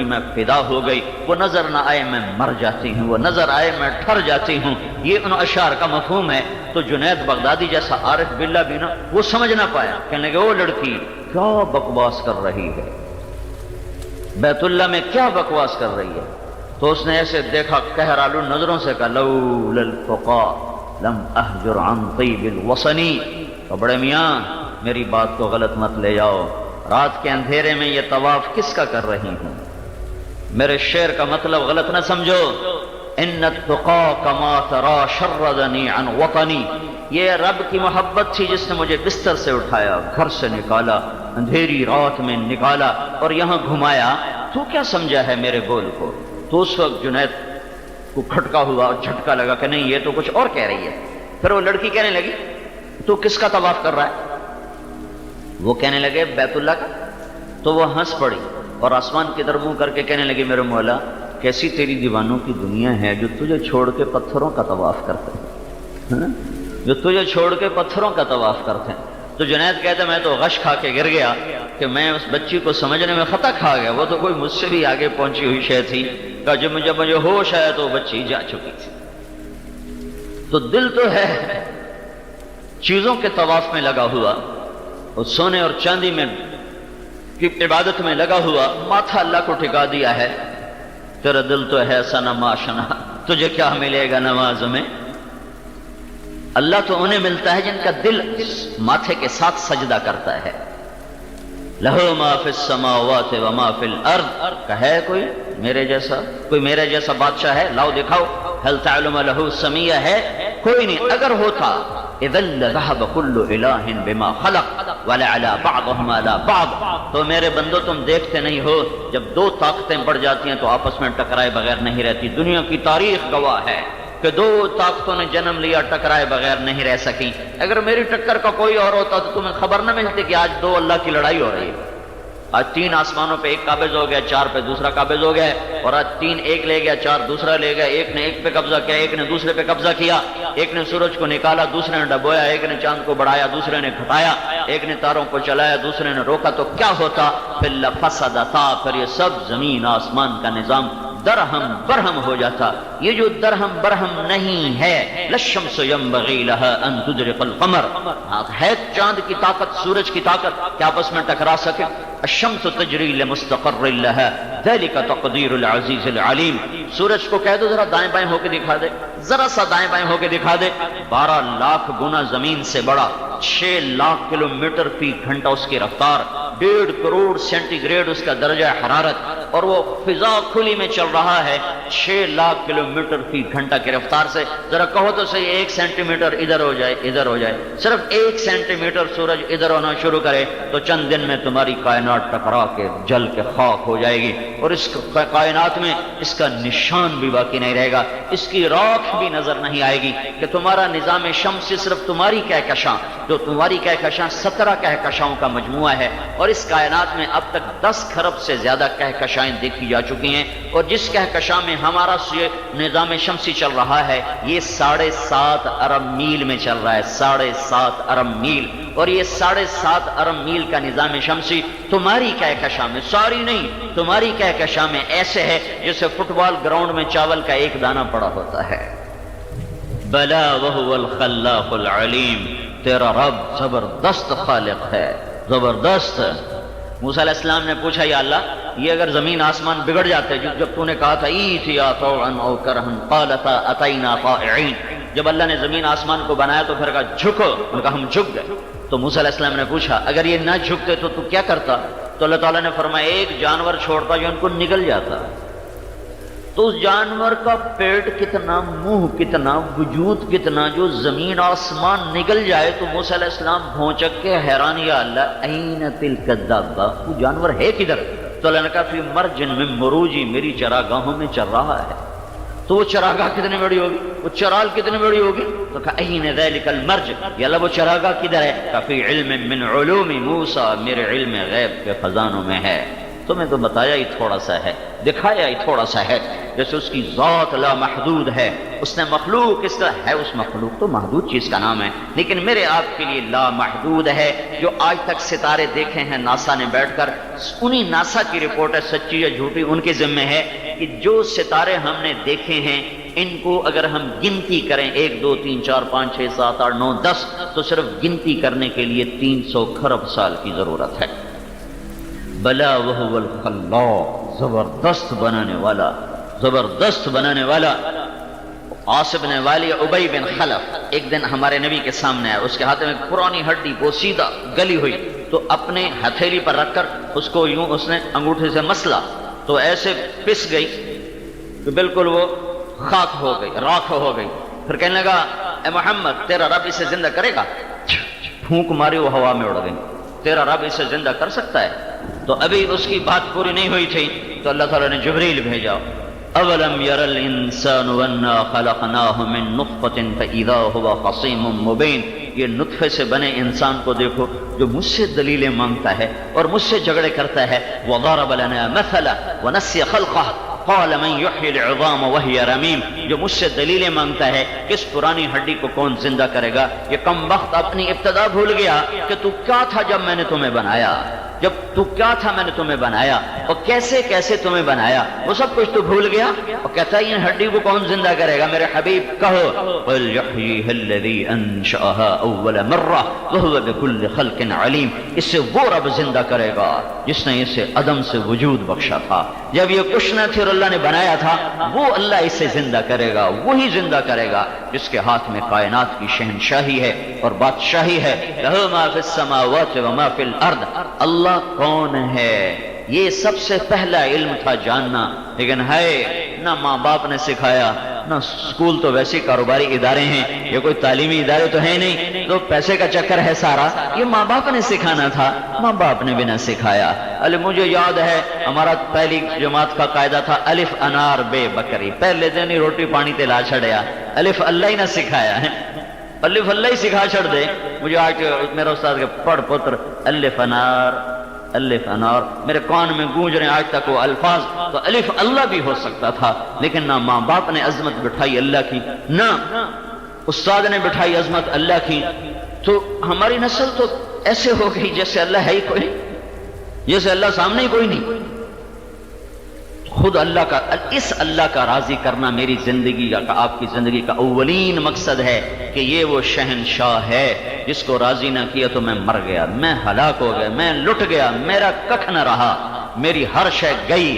میں فدا ہو گئی، وہ نظر نہ آئے میں مر جاتی ہوں، وہ نظر آئے میں ٹھر جاتی ہوں، یہ ان اشعار کا مفہوم ہے۔ تو جنید بغدادی جیسا عارف باللہ بھی نا وہ سمجھ نہ پایا، کہنے لگے وہ لڑکی کیا بکواس کر رہی ہے، بیت اللہ میں کیا بکواس کر رہی ہے۔ تو اس نے ایسے دیکھا کہرالو نظروں سے کہا لولا الفقاء لم احجر عن طیب الوصنی، تو بڑے میاں میری بات کو غلط مت لے جاؤ، رات کے اندھیرے میں یہ طواف کس کا کر رہی ہوں، میرے شعر کا مطلب غلط نہ سمجھو۔ ان التقى كما ترى شردني عن وطني، یہ رب کی محبت تھی جس نے مجھے بستر سے اٹھایا، گھر سے نکالا، اندھیری رات میں نکالا اور یہاں گھمایا، تو کیا سمجھا ہے میرے بول کو؟ تو اس وقت جنید کو کھٹکا ہوا اور جھٹکا لگا کہ نہیں یہ تو کچھ اور کہہ رہی ہے۔ پھر وہ لڑکی کہنے لگی تو کس کا طواف کر رہا ہے؟ وہ کہنے لگے بیت اللہ کا۔ تو وہ ہنس پڑی اور آسمان کی طرف منہ کر کے کہنے لگی میرے مولا کیسی تیری دیوانوں کی دنیا ہے جو تجھے چھوڑ کے پتھروں کا طواف کرتے ہیں، جو تجھے چھوڑ کے پتھروں کا طواف کرتے ہیں۔ تو جنید کہتے میں تو غش کھا کے گر گیا کہ میں اس بچی کو سمجھنے میں خطا کھا گیا، وہ تو کوئی مجھ سے بھی آگے پہنچی ہوئی شے تھی کہ جب مجھے ہوش آیا تو بچی جا چکی تھی۔ تو دل تو ہے چیزوں کے طواف میں لگا ہوا اور سونے اور چاندی میں کی عبادت میں لگا ہوا، ماتھا اللہ کو ٹھکا دیا ہے، تیرا دل تو ہے صنما شنا، تجھے کیا ملے گا نماز میں؟ اللہ تو انہیں ملتا ہے جن کا دل ماتھے کے ساتھ سجدہ کرتا ہے۔ لہو ما فی السماوات و ما فی الارض، کہ ہے کوئی میرے جیسا بادشاہ ہے؟ لاؤ دکھاؤ، هل تعلم له سمیہ ہے؟ کوئی نہیں، اگر ہوتا اذا لذهب كل الہ بما خلق ولعلى بعضهم على بعض۔ تو میرے بندو تم دیکھتے نہیں ہو جب دو طاقتیں بڑھ جاتی ہیں تو آپس میں ٹکرائے بغیر نہیں رہتی، دنیا کی تاریخ گواہ ہے کہ دو طاقتوں نے جنم لیا ٹکرائے بغیر نہیں رہ سکیں۔ اگر میری ٹکر کا کوئی اور ہوتا تو تمہیں خبر نہ ملتی کہ آج دو اللہ کی لڑائی ہو رہی ہے، آج تین آسمانوں پہ ایک قابض ہو گیا، چار پہ دوسرا قابض ہو گیا، اور آج تین ایک لے گیا، چار دوسرا لے گیا، ایک نے ایک پہ قبضہ کیا، ایک نے دوسرے پہ قبضہ کیا، ایک نے سورج کو نکالا، دوسرے نے ڈبویا، ایک نے چاند کو بڑھایا، دوسرے نے گھٹایا، ایک نے تاروں کو چلایا، دوسرے نے روکا، تو کیا ہوتا؟ پھر لفسدتا، پھر یہ سب زمین آسمان کا نظام درہم برہم ہو جاتا۔ یہ جو درہم برہم نہیں ہے، للشمس ينبغي لها ان تدرك القمر، ہے چاند کی طاقت، سورج کی طاقت کیا آپس میں ٹکرا سکے؟ الشمس تجری لمستقر لها ذلك تقدیر العزیز العلیم۔ سورج کو کہہ دو ذرا دائیں بائیں ہو کے دکھا دے، ذرا سا دائیں بائیں ہو کے دکھا دے، 12 لاکھ گنا زمین سے بڑا، 6 لاکھ کلومیٹر فی گھنٹہ اس کی رفتار، 1.5 کروڑ سینٹی گریڈ اس کا درجہ حرارت، اور وہ فضا کھلی میں چل رہا ہے 6 لاکھ کلومیٹر فی گھنٹہ کی رفتار سے۔ ذرا کہو تو صحیح 1 سینٹی میٹر ادھر ہو جائے ادھر ہو جائے، صرف 1 سینٹی میٹر سورج ادھر ہونا شروع کرے تو چند دن میں تمہاری کائنات ٹکرا کے جل کے خاک ہو جائے گی، اور اس کائنات میں اس کا نشان بھی باقی نہیں رہے گا، اس کی راکھ بھی نظر نہیں آئے گی کہ تمہارا نظام شمسی صرف تمہاری کہکشاں، جو تمہاری کہکشاں 17 کہکشاؤں کا مجموعہ ہے، اور اس کائنات میں اب تک 10 کھرب سے زیادہ کہکشائیں دیکھی جا چکی ہیں، اور جس کہکشاں میں ہمارا نظام شمسی چل رہا ہے یہ 7.5 ارب میل میں چل رہا ہے، 7.5 ارب میل، اور یہ 7.5 ارب میل کا نظام شمسی تمہاری کہکشاں میں، ساری نہیں، تمہاری کہکشاں میں ایسے ہے جیسے فٹ بال گراؤنڈ میں چاول کا ایک دانہ پڑا ہوتا ہے۔ بلا وهو الخلاق العلیم، تیرا رب زبردست خالق ہے، زبردست۔ موسیٰ علیہ السلام نے پوچھا یا اللہ یہ اگر زمین آسمان بگڑ جاتے، جب تو نے کہا تھا ایتیا طوعا او کرہا قالتا اتینا طائعین، جب اللہ نے زمین آسمان کو بنایا تو پھر کہا جھکو، انہوں نے کہا ہم جھک گئے۔ تو موسیٰ علیہ السلام نے پوچھا اگر یہ نہ جھکتے تو کیا کرتا؟ تو اللہ تعالیٰ نے فرمایا ایک جانور چھوڑتا جو ان کو نگل جاتا، تو اس جانور کا پیٹ کتنا، منہ کتنا، وجود کتنا، جو زمین آسمان نگل جائے۔ تو موسیٰ علیہ السلام بھونچک کے حیران یا اللہ این تلک الدابہ، وہ جانور ہے کدھر؟ تو اللہ نے کہا فی مرج من مروجی، میری چراگاہوں میں چر رہا ہے۔ تو وہ چراگاہ کتنی بڑی ہوگی، وہ چرال کتنی بڑی ہوگی؟ تو کہا این ذلک المرج، یا اللہ وہ چراگاہ کدھر ہے؟ کہا فی علم من علوم موسیٰ، میرے علم غیب کے خزانوں میں ہے۔ تمہیں تو بتایا ہی تھوڑا سا ہے، دکھایا ہی تھوڑا سا ہے، جیسے اس کی ذات لا محدود ہے، اس نے مخلوق اس طرح ہے، اس مخلوق تو محدود چیز کا نام ہے، لیکن میرے آپ کے لیے لا محدود ہے۔ جو آج تک ستارے دیکھے ہیں ناسا نے بیٹھ کر، انہی ناسا کی رپورٹ ہے، سچی یا جھوٹی ان کے ذمہ ہے، کہ جو ستارے ہم نے دیکھے ہیں ان کو اگر ہم گنتی کریں 1 2 3 4 5 6 7 8 9 10 تو صرف گنتی کرنے کے لیے 300 خرب سال کی ضرورت ہے۔ بلا وہو الخلاق، زبردست بنانے والا، زبردست بنانے والا۔ عاص بن والی ابی بن خلف ایک دن ہمارے نبی کے سامنے آیا، اس کے ہاتھ میں ایک پرانی ہڈی بوسیدہ گلی ہوئی، تو اپنے ہتھیلی پر رکھ کر اس کو یوں اس نے انگوٹھے سے مسلا، تو ایسے پس گئی کہ بالکل وہ خاک ہو گئی، راکھ ہو گئی۔ پھر کہنے لگا اے محمد تیرا رب اسے زندہ کرے گا؟ پھونک ماری، وہ ہوا میں اڑ گئی۔ تیرا رب اسے زندہ کر سکتا ہے؟ تو ابھی اس کی بات پوری نہیں ہوئی تھی تو اللہ تعالیٰ نے جبریل بھیجا، اولم یر الانسان انا خلقناہ من نطفۃ فاذا هو خصیم مبین، یہ نطفے سے بنے انسان کو دیکھو جو مجھ سے دلیلیں مانگتا ہے اور مجھ سے جھگڑے کرتا ہے، وضرب لنا مثلا ونسی خلقہ قال من یحیی العظام وہی رمیم، جو مجھ سے دلیلیں مانگتا ہے کس پرانی ہڈی کو کون زندہ کرے گا۔ یہ کم وقت اپنی ابتدا بھول گیا کہ تو کیا تھا جب میں نے تمہیں بنایا، جب تو کیا تھا میں نے تمہیں بنایا اور کیسے کیسے تمہیں بنایا، وہ سب کچھ تو بھول گیا اور کہتا ہے ان ہڈی کو کون زندہ کرے گا؟ میرے حبیب کہو قل یحییها الذی انشأها اول مرہ وہو بکل خلق علیم، اس سے وہ رب زندہ کرے گا جس نے اسے عدم سے وجود بخشا تھا، جب یہ کچھ نہ تھی اور اللہ نے بنایا تھا، وہ اللہ اسے زندہ کرے گا، وہی زندہ کرے گا جس کے ہاتھ میں کائنات کی شہنشاہی ہے اور بادشاہی ہے۔ لہ ما فی السماوات وما فی الارض، اللہ کون ہے یہ سب سے پہلا علم تھا جاننا، لیکن ہے نہ ماں باپ نے سکھایا، نہ اسکول تو ویسے کاروباری ادارے ہیں، یہ کوئی تعلیمی ادارے تو ہے نہیں، تو پیسے کا چکر ہے سارا، یہ ماں باپ نے سکھانا تھا، ماں باپ نے بھی نہ سکھایا۔ مجھے یاد ہے ہمارا پہلی جماعت کا قاعدہ تھا الف انار بے بکری، پہلے دن ہی روٹی پانی تلا چھڑیا، الف اللہ ہی نہ سکھایا ہے، الف اللہ ہی سکھا چھڑ دے۔ مجھے آج میرا استاد کے پڑھ پتر الف انار، الف انار میرے کان میں گونج رہے آج تک وہ الفاظ، تو الف اللہ بھی ہو سکتا تھا، لیکن نہ ماں باپ نے عظمت بٹھائی اللہ کی، نہ استاد نے بٹھائی عظمت اللہ کی، تو ہماری نسل تو ایسے ہو گئی جیسے اللہ ہے ہی کوئی، جیسے اللہ سامنے ہی کوئی نہیں۔ خود اللہ کا، اس اللہ کا راضی کرنا میری زندگی کا، آپ کی زندگی کا اولین مقصد ہے کہ یہ وہ شہنشاہ ہے جس کو راضی نہ کیا تو میں مر گیا، میں ہلاک ہو گیا، میں لٹ گیا، میرا ککھ نہ رہا، میری ہر شے گئی۔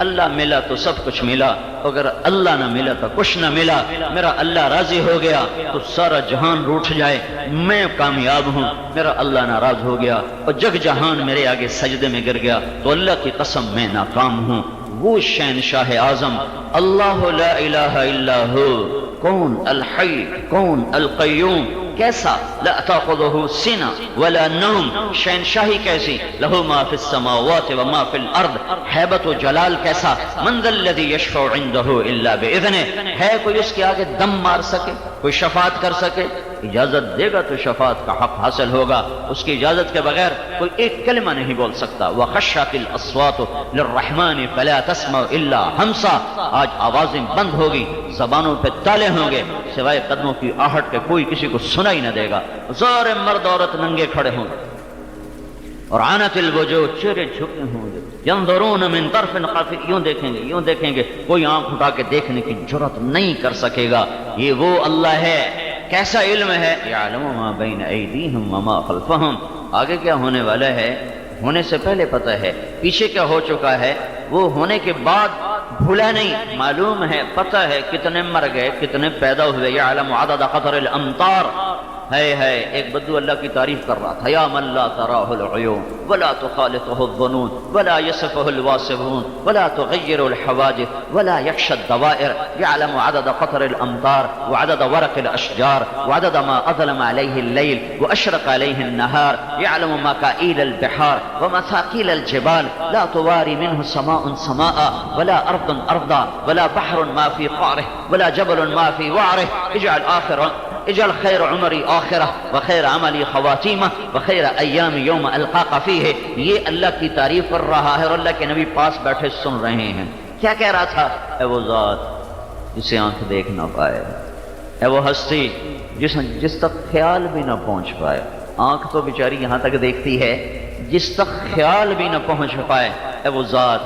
اللہ ملا تو سب کچھ ملا، اگر اللہ نہ ملا تو کچھ نہ ملا۔ میرا اللہ راضی ہو گیا تو سارا جہان روٹھ جائے، میں کامیاب ہوں، میرا اللہ ناراض ہو گیا اور جگ جہان میرے آگے سجدے میں گر گیا تو اللہ کی قسم میں ناکام ہوں۔ وہ شہنشاہ اعظم اللہ لا الہ الا ہو، کون الحی، کون القیوم، کیسا لا تاخذہ سنہ ولا نوم، شہنشاہی کیسی، لہ ما فی السماوات وما فی الارض، ہیبت و جلال کیسا، من ذا الذی یشفع عنده الا باذنہ، ہے کوئی اس کے آگے دم مار سکے، کوئی شفاعت کر سکے؟ اجازت دے گا تو شفاعت کا حق حاصل ہوگا، اس کی اجازت کے بغیر کوئی ایک کلمہ نہیں بول سکتا۔ وخشعت الاصوات للرحمن فلا تسمع الا ہمسا، آج آوازیں بند ہوگی، زبانوں پہ تالے ہوں گے، سوائے قدموں کی آہٹ کے کوئی کسی کو سنا ہی نہ دے گا، سارے مرد عورت ننگے کھڑے ہوں گے، اور عانت الوجوہ، چہرے جھکے ہوں گے، ينظرون من طرف خفی، یوں دیکھیں گے، یوں دیکھیں گے، کوئی آنکھ اٹھا کے دیکھنے کی جرات نہیں کر سکے گا۔ یہ وہ اللہ ہے، کیسا علم ہے، یعلم ما بین ایدیہم وما خلفہم، آگے کیا ہونے والا ہے ہونے سے پہلے پتہ ہے، پیچھے کیا ہو چکا ہے وہ ہونے کے بعد بھولا نہیں، معلوم ہے، پتہ ہے کتنے مر گئے، کتنے پیدا ہوئے، یعلم عدد قطر الامطار۔ ہے ایک بدو اللہ کی تعریف کر رہا تھا، یا من لا تراہ العیون ولا تخالطہ الظنون ولا یصفہ الواصفون ولا تغیر الحواجز ولا یخشى الدوائر، یعلم عدد قطر الامطار وعدد ورق الاشجار وعدد ما اظلم علیہ اللیل واشرق علیہ النہار، یعلم مکائیل البحار ومثاقیل الجبال لا تواری منہ سماء سماء ولا ارض ارضا ولا بحر ما فی قعرہ ولا جبل ما فی وعرہ، اجعل خیر عمری آخرہ وخیر عملی خواتیمہ وخیر ایام یوم القاک فیہ. یہ اللہ کی تعریف کر رہا ہے اور اللہ کے نبی پاس بیٹھے سن رہے ہیں. کیا کہہ رہا تھا؟ اے وہ ذات جسے آنکھ دیکھ نہ پائے، اے وہ ہستی جس تک خیال بھی نہ پہنچ پائے. آنکھ تو بیچاری یہاں تک دیکھتی ہے، جس تک خیال بھی نہ پہنچ پائے. اے وہ ذات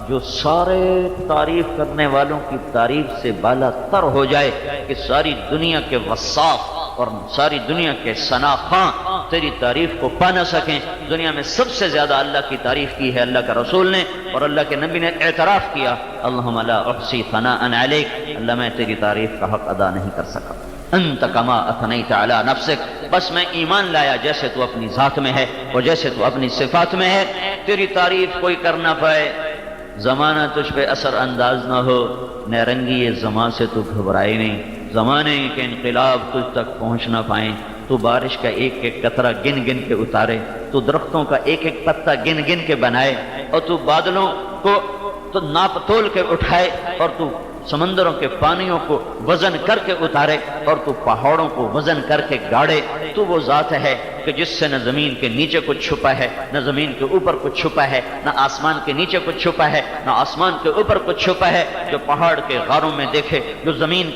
جو سارے تعریف کرنے والوں کی تعریف سے بالا تر ہو جائے کہ ساری دنیا کے وصاف اور ساری دنیا کے ثناخواں تیری تعریف کو پا نہ سکیں. دنیا میں سب سے زیادہ اللہ کی تعریف کی ہے اللہ کا رسول نے، اور اللہ کے نبی نے اعتراف کیا اللہم لا احصی ثناء علیک، اللہ میں تیری تعریف کا حق ادا نہیں کر سکا. انت کما اثنیت علی نفسک، بس میں ایمان لایا جیسے تو اپنی ذات میں ہے اور جیسے تو اپنی صفات میں ہے، تیری تعریف کوئی کر نہ پائے. زمانہ تجھ پہ اثر انداز نہ ہو، نیرنگی یہ زمان سے تو گھبرائے نہیں، زمانے کے انقلاب تجھ تک پہنچ نہ پائیں. تو بارش کا ایک ایک قطرہ گن گن کے اتارے، تو درختوں کا ایک ایک پتا گن گن کے بنائے، اور تو بادلوں کو تو ناپ تول کے اٹھائے، اور تو سمندروں کے پانیوں کو وزن کر کے اتارے، اور تو پہاڑوں کو وزن کر کے گاڑے. تو وہ ذات ہے کہ جس سے نہ زمین کے نیچے کچھ چھپا ہے، نہ زمین کے اوپر کچھ چھپا ہے، نہ آسمان کے نیچے کچھ چھپا ہے، نہ آسمان کے اوپر کچھ چھپا ہے. جو پہاڑ کے غاروں میں دیکھے، جو زمین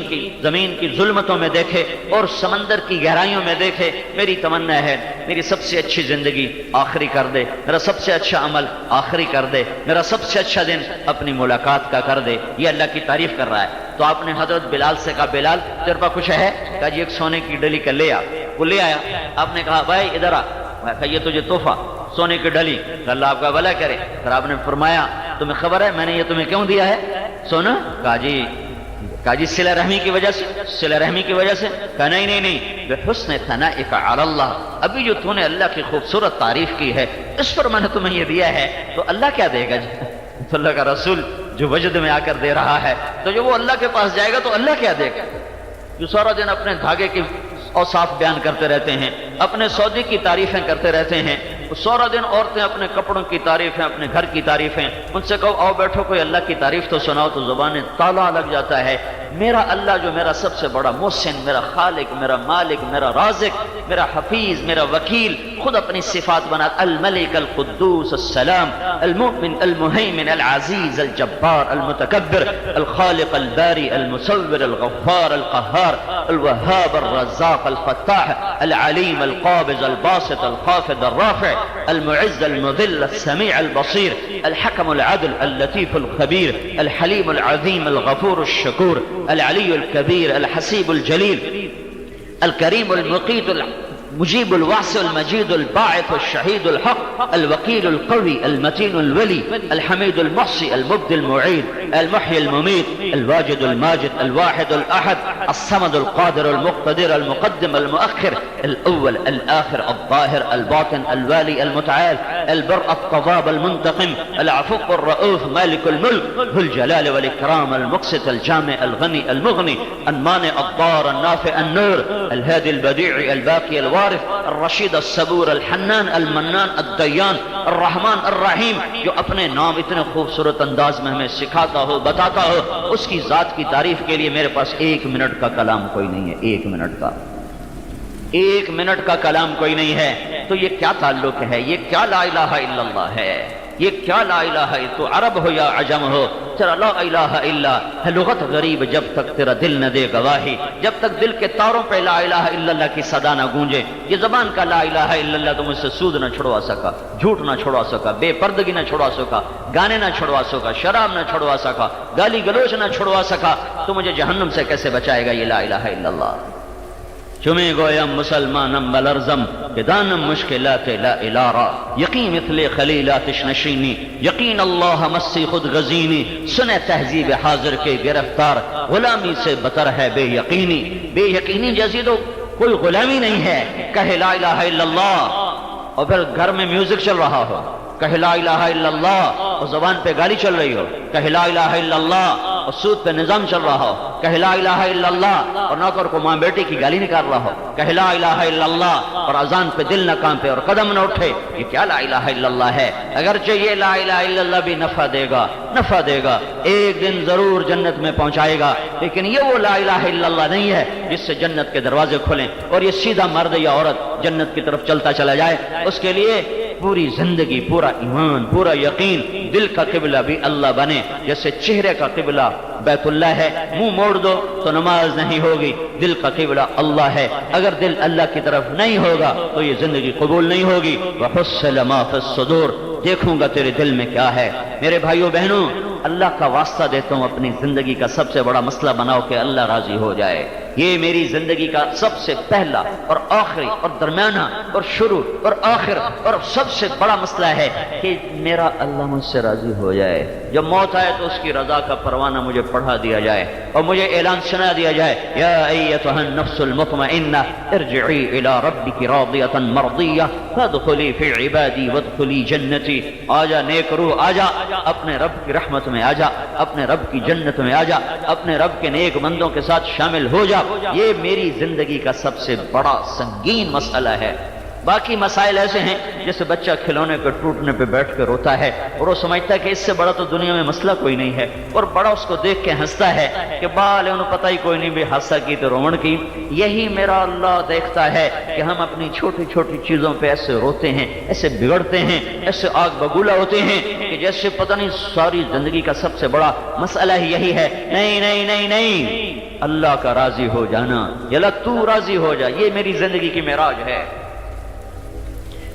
کی ظلمتوں میں دیکھے اور سمندر کی گہرائیوں میں دیکھے. میری تمنا ہے میری سب سے اچھی زندگی آخری کر دے، میرا سب سے اچھا عمل آخری کر دے، میرا سب سے اچھا دن اپنی ملاقات کا کر دے. یہ اللہ کی تعریف کر رہا ہے. تو آپ نے حضرت بلال سے کہا بلال تیرے پاس کچھ ہے؟ کہا جی ایک سونے کی ڈلی کا لے آ. وہ لے آیا. آپ نے کہا بھائی ادھر آ. کہا یہ تجھے تحفہ سونے کی ڈلی. اللہ آپ کا بھلا کرے. پھر آپ نے فرمایا تمہیں خبر ہے میں نے یہ تمہیں کیوں دیا ہے سونا؟ کہا جی صلہ رحمی کی وجہ سے. صلہ رحمی کی وجہ سے؟ کہا نہیں بحسن ثنائک علی اللہ، ابھی جو تو نے اللہ کی خوبصورت تعریف کی ہے اس پر میں نے تمہیں یہ دیا ہے، تو اللہ کیا دے گا؟ تو اللہ کا رسول جو وجد میں آ کر دے رہا ہے، تو جو وہ اللہ کے پاس جائے گا تو اللہ کیا دے گا؟ جو سارا دن اپنے دھاگے کی اوصاف بیان کرتے رہتے ہیں، اپنے سودے کی تعریفیں کرتے رہتے ہیں، سارا دن عورتیں اپنے کپڑوں کی تعریفیں، اپنے گھر کی تعریفیں. ان سے کہو آؤ بیٹھو کوئی اللہ کی تعریف تو سناؤ، تو زبانیں تالا لگ جاتا ہے. میرا اللہ جو میرا سب سے بڑا محسن، میرا خالق، میرا مالک، میرا رازق، میرا حفیظ، میرا وکیل، خود اپنی صفات بنا الملک القدوس السلام المؤمن المہیمن العزیز الجبار المتکبر الخالق الباری المصور الغفار القہار الوہاب الرزاق الفتاح العلیم القابض الباسط الخافض الرافع المعز المذل السميع البصير الحكم العدل اللطيف الخبير الحليم العظيم الغفور الشكور العلي الكبير الحسيب الجليل الكريم المقيت مجيب الواسع المجيد الباعث الشهيد الحق الوكيل القوي المتين الولي الحميد المحصي المبدي المعيد المحيي المميت الواجد الماجد الواحد الأحد الصمد القادر المقتدر المقدم المؤخر الأول الآخر الظاهر الباطن الوالي المتعال البر التضاب المنتقم العفو الرؤوف مالك الملك ذو الجلال والإكرام المقسط الجامع الغني المغني المانع الضار النافع النور الهادي البديع الباقي الوارث الرشید الصبور الحنان المنان الدیان الرحمن الرحیم. جو اپنے نام اتنے خوبصورت انداز میں ہمیں سکھاتا ہو، بتاتا ہو، اس کی ذات کی تعریف کے لیے میرے پاس 1 منٹ کا کلام کوئی نہیں ہے. 1 منٹ کا کلام کوئی نہیں ہے. تو یہ کیا تعلق ہے؟ یہ کیا لا الہ الا اللہ ہے؟ یہ کیا لا الہ الا؟ تو عرب ہو یا عجم ہو، تیرا لا الہ الا ہے لغت غریب جب تک تیرا دل نہ دے گواہی، جب تک دل کے تاروں پہ لا الہ الا اللہ کی صدا نہ گونجے. یہ زبان کا لا الہ الا اللہ تو مجھ سے سود نہ چھڑوا سکا، جھوٹ نہ چھڑوا سکا، بے پردگی نہ چھڑوا سکا، گانے نہ چھڑوا سکا، شراب نہ چھڑوا سکا، گالی گلوچ نہ چھڑوا سکا، تو مجھے جہنم سے کیسے بچائے گا یہ لا الہ الا اللہ؟ چمے گویم مسلمانم بلرزم کہ دانم مشکلات لا الارا یقین مثل خلیلاتش نشینی یقین اللہ مسی خود غزینی سنے تہذیب حاضر کے گرفتار غلامی سے بتر ہے بے یقینی. بے یقینی جیسی تو کوئی غلامی نہیں ہے. کہے لا الہ الا اللہ اور پھر گھر میں میوزک چل رہا ہو، کہے لا الہ الا اللہ اور زبان پہ گالی چل رہی ہو، کہے لا الہ الا اللہ اور سود پہ نظام چل رہا ہو، کہے لا الہ الا اللہ اور نوکر کو ماں بیٹی کی گالی نکال رہا ہو، کہے لا الہ الا اللہ اور اذان پہ دل نہ کانپے اور قدم نہ اٹھے، یہ کیا لا الہ الا اللہ ہے؟ اگرچہ یہ لا الہ الا اللہ بھی نفع دے گا، ایک دن ضرور جنت میں پہنچائے گا، لیکن یہ وہ لا الہ الا اللہ نہیں ہے جس سے جنت کے دروازے کھلیں اور یہ سیدھا مرد یا عورت جنت کی طرف چلتا چلا جائے۔ اس کے لیے پوری زندگی، پورا ایمان، پورا یقین، دل کا قبلہ بھی اللہ بنے۔ جیسے چہرے کا قبلہ بیت اللہ ہے، منہ موڑ دو تو نماز نہیں ہوگی، دل کا قبلہ اللہ ہے، اگر دل اللہ کی طرف نہیں ہوگا تو یہ زندگی قبول نہیں ہوگی۔ وَحُصِّلَ مَا فِي الصُّدُورِ، دیکھوں گا تیرے دل میں کیا ہے۔ میرے بھائیو بہنوں، اللہ کا واسطہ دیتا ہوں، اپنی زندگی کا سب سے بڑا مسئلہ بناؤ کہ اللہ راضی ہو جائے۔ یہ میری زندگی کا سب سے پہلا اور آخری اور درمیانہ اور شروع اور آخر اور سب سے بڑا مسئلہ ہے کہ میرا اللہ مجھ سے راضی ہو جائے۔ جب موت آئے تو اس کی رضا کا پروانہ مجھے پڑھا دیا جائے اور مجھے اعلان سنا دیا جائے، یا ایتھا النفس المطمئنہ ارجعی الی ربک راضیۃ مرضیہ فادخلی فی عبادی وادخلی جنتی۔ آجا نیک روح، آجا اپنے رب کی رحمت میں، آجا اپنے رب کی جنت میں، آجا اپنے رب کے نیک بندوں کے ساتھ شامل ہو جا۔ یہ میری زندگی کا سب سے بڑا سنگین مسئلہ ہے۔ باقی مسائل ایسے ہیں جیسے بچہ کھلونے کے ٹوٹنے پہ بیٹھ کے روتا ہے اور وہ سمجھتا ہے کہ اس سے بڑا تو دنیا میں مسئلہ کوئی نہیں ہے، اور بڑا اس کو دیکھ کے ہنستا ہے کہ بالے انہوں پتہ ہی کوئی نہیں بھی حادثہ کی تو رومن کی۔ یہی میرا اللہ دیکھتا ہے کہ ہم اپنی چھوٹی چھوٹی چیزوں پہ ایسے روتے ہیں، ایسے بگڑتے ہیں، ایسے آگ بگولا ہوتے ہیں کہ جیسے پتہ نہیں ساری زندگی کا سب سے بڑا مسئلہ ہی یہی ہے۔ نہیں نہیں نہیں نہیں، اللہ کا راضی ہو جانا، یا اللہ تو راضی ہو جا، یہ میری زندگی کی معراج ہے۔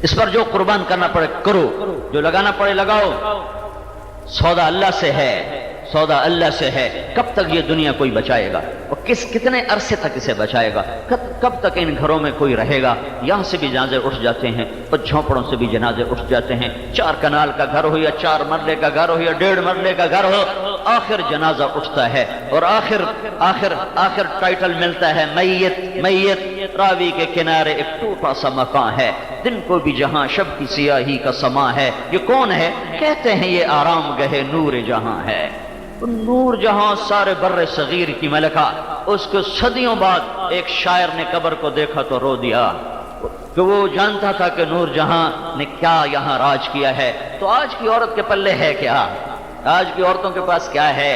اس پر جو قربان کرنا پڑے کرو، جو لگانا پڑے لگاؤ۔ سودا اللہ سے ہے، سودا اللہ سے ہے۔ کب تک یہ دنیا کوئی بچائے گا اور کتنے عرصے تک اسے بچائے گا؟ کب تک ان گھروں میں کوئی رہے گا؟ یہاں سے بھی جنازے اٹھ جاتے ہیں اور جھونپڑوں سے بھی جنازے اٹھ جاتے ہیں۔ 4 کنال کا گھر ہو یا 4 مرلے کا گھر ہو یا 1.5 مرلے کا گھر ہو، آخر جنازہ اٹھتا ہے اور آخر ٹائٹل ملتا ہے میت میت۔ راوی کے کنارے ایک ٹوٹا سا مکان ہے، دن کو بھی جہاں شب کی سیاہی کا سما ہے۔ یہ کون ہے؟ کہتے ہیں یہ آرام گہ نور جہاں ہے۔ نور جہاں سارے بر صغیر کی ملکہ، اس کو صدیوں بعد ایک شاعر نے قبر کو دیکھا تو رو دیا کہ وہ جانتا تھا کہ نور جہاں نے کیا یہاں راج کیا ہے۔ تو آج کی عورت کے پلے ہے کیا؟ آج کی عورتوں کے پاس کیا ہے؟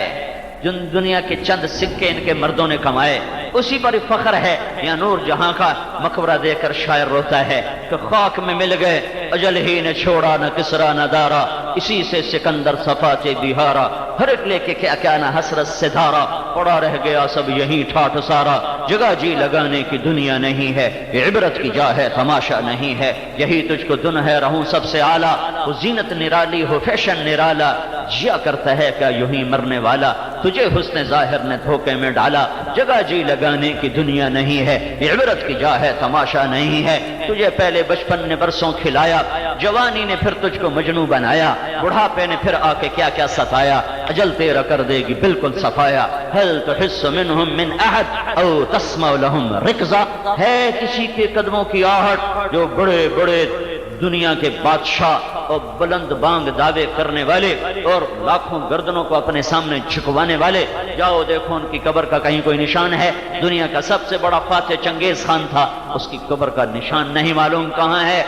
جن دنیا کے چند سکے ان کے مردوں نے کمائے اسی پر فخر ہے، یا نور جہاں کا مقبرہ دے کر شاعر روتا ہے کہ خاک میں مل گئے اجل ہی نے چھوڑا نہ کسرا نہ دارا، اسی سے سکندر صفات بہارا، ہر ایک لے کے کیا کیا نہ حسرت سے دھارا، پڑا رہ گیا سب یہی ٹھاٹ سارا، جگہ جی لگانے کی دنیا نہیں ہے، یہ عبرت کی جا ہے تماشا نہیں ہے، یہی تجھ کو دن ہے رہوں سب سے اعلیٰ، وہ زینت نرالی ہو فیشن نرالا، جیا کرتا ہے کیا یوں ہی مرنے والا، تجھے حسن ظاہر نے دھوکے میں ڈالا، جگہ جی لگانے کی دنیا نہیں ہے، یہ عبرت کی جا ہے تماشا نہیں ہے، تجھے پہلے بچپن نے برسوں کھلایا، جوانی نے پھر تجھ کو مجنوں بنایا، بڑھاپے نے پھر آ کے کیا کیا ستایا، اجل تیرا کر دے گی بالکل صفایا، هل تحس منهم من احد او تسمع لهم رکزا، ہے کسی کے قدموں کی آہٹ جو بڑے بڑے دنیا کے بادشاہ اور بلند بانگ دعوے کرنے والے اور لاکھوں گردنوں کو اپنے سامنے جھکوانے والے، جاؤ دیکھو ان کی قبر کا کہیں کوئی نشان ہے؟ دنیا کا سب سے بڑا فاتح چنگیز خان تھا، اس کی قبر کا نشان نہیں معلوم کہاں ہے۔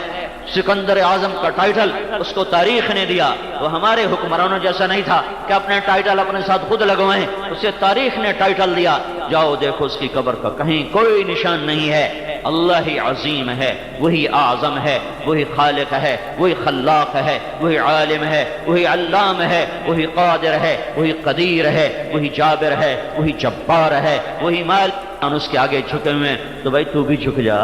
سکندر اعظم کا ٹائٹل اس کو تاریخ نے دیا، وہ ہمارے حکمرانوں جیسا نہیں تھا کہ اپنے ٹائٹل اپنے ساتھ خود لگوائیں، اسے تاریخ نے ٹائٹل دیا، جاؤ دیکھو اس کی قبر کا کہیں کوئی نشان نہیں ہے۔ اللہ ہی عظیم ہے، وہی اعظم ہے، وہی خالق ہے، وہی خلاق ہے، وہی عالم ہے، وہی علام ہے، وہی قادر ہے، وہی قدیر ہے، وہی جابر ہے، وہی جبار ہے، وہی مالک۔ اس کے آگے جھکے ہوئے ہیں تو بھائی تو بھی جھک جا،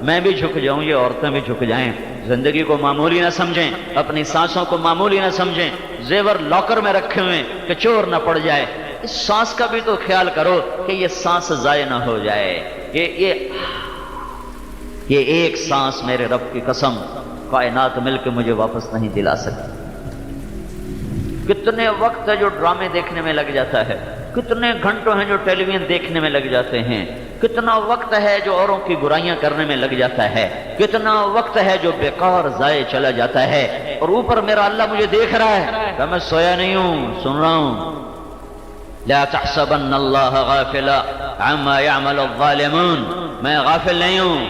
میں بھی جھک جاؤں، یہ عورتیں بھی جھک جائیں۔ زندگی کو معمولی نہ سمجھیں، اپنی سانسوں کو معمولی نہ سمجھیں، زیور لاکر میں رکھے ہوئے کہ چور نہ پڑ جائے، اس سانس کا بھی تو خیال کرو کہ یہ سانس ضائع نہ ہو جائے۔ یہ ایک سانس میرے رب کی قسم کائنات مل کے مجھے واپس نہیں دلا سکتی۔ کتنے وقت ہے جو ڈرامے دیکھنے میں لگ جاتا ہے، کتنے گھنٹوں ہیں جو ٹیلی ویژن دیکھنے میں لگ جاتے ہیں، کتنا وقت ہے جو اوروں کی برائیاں کرنے میں لگ جاتا ہے، کتنا وقت ہے جو بیکار ضائع چلا جاتا ہے، اور اوپر میرا اللہ مجھے دیکھ رہا ہے کہ میں سویا نہیں ہوں، سن رہا ہوں۔ لا تحسبن اللہ غافلا عما يعمل الظالمون، میں غافل نہیں ہوں،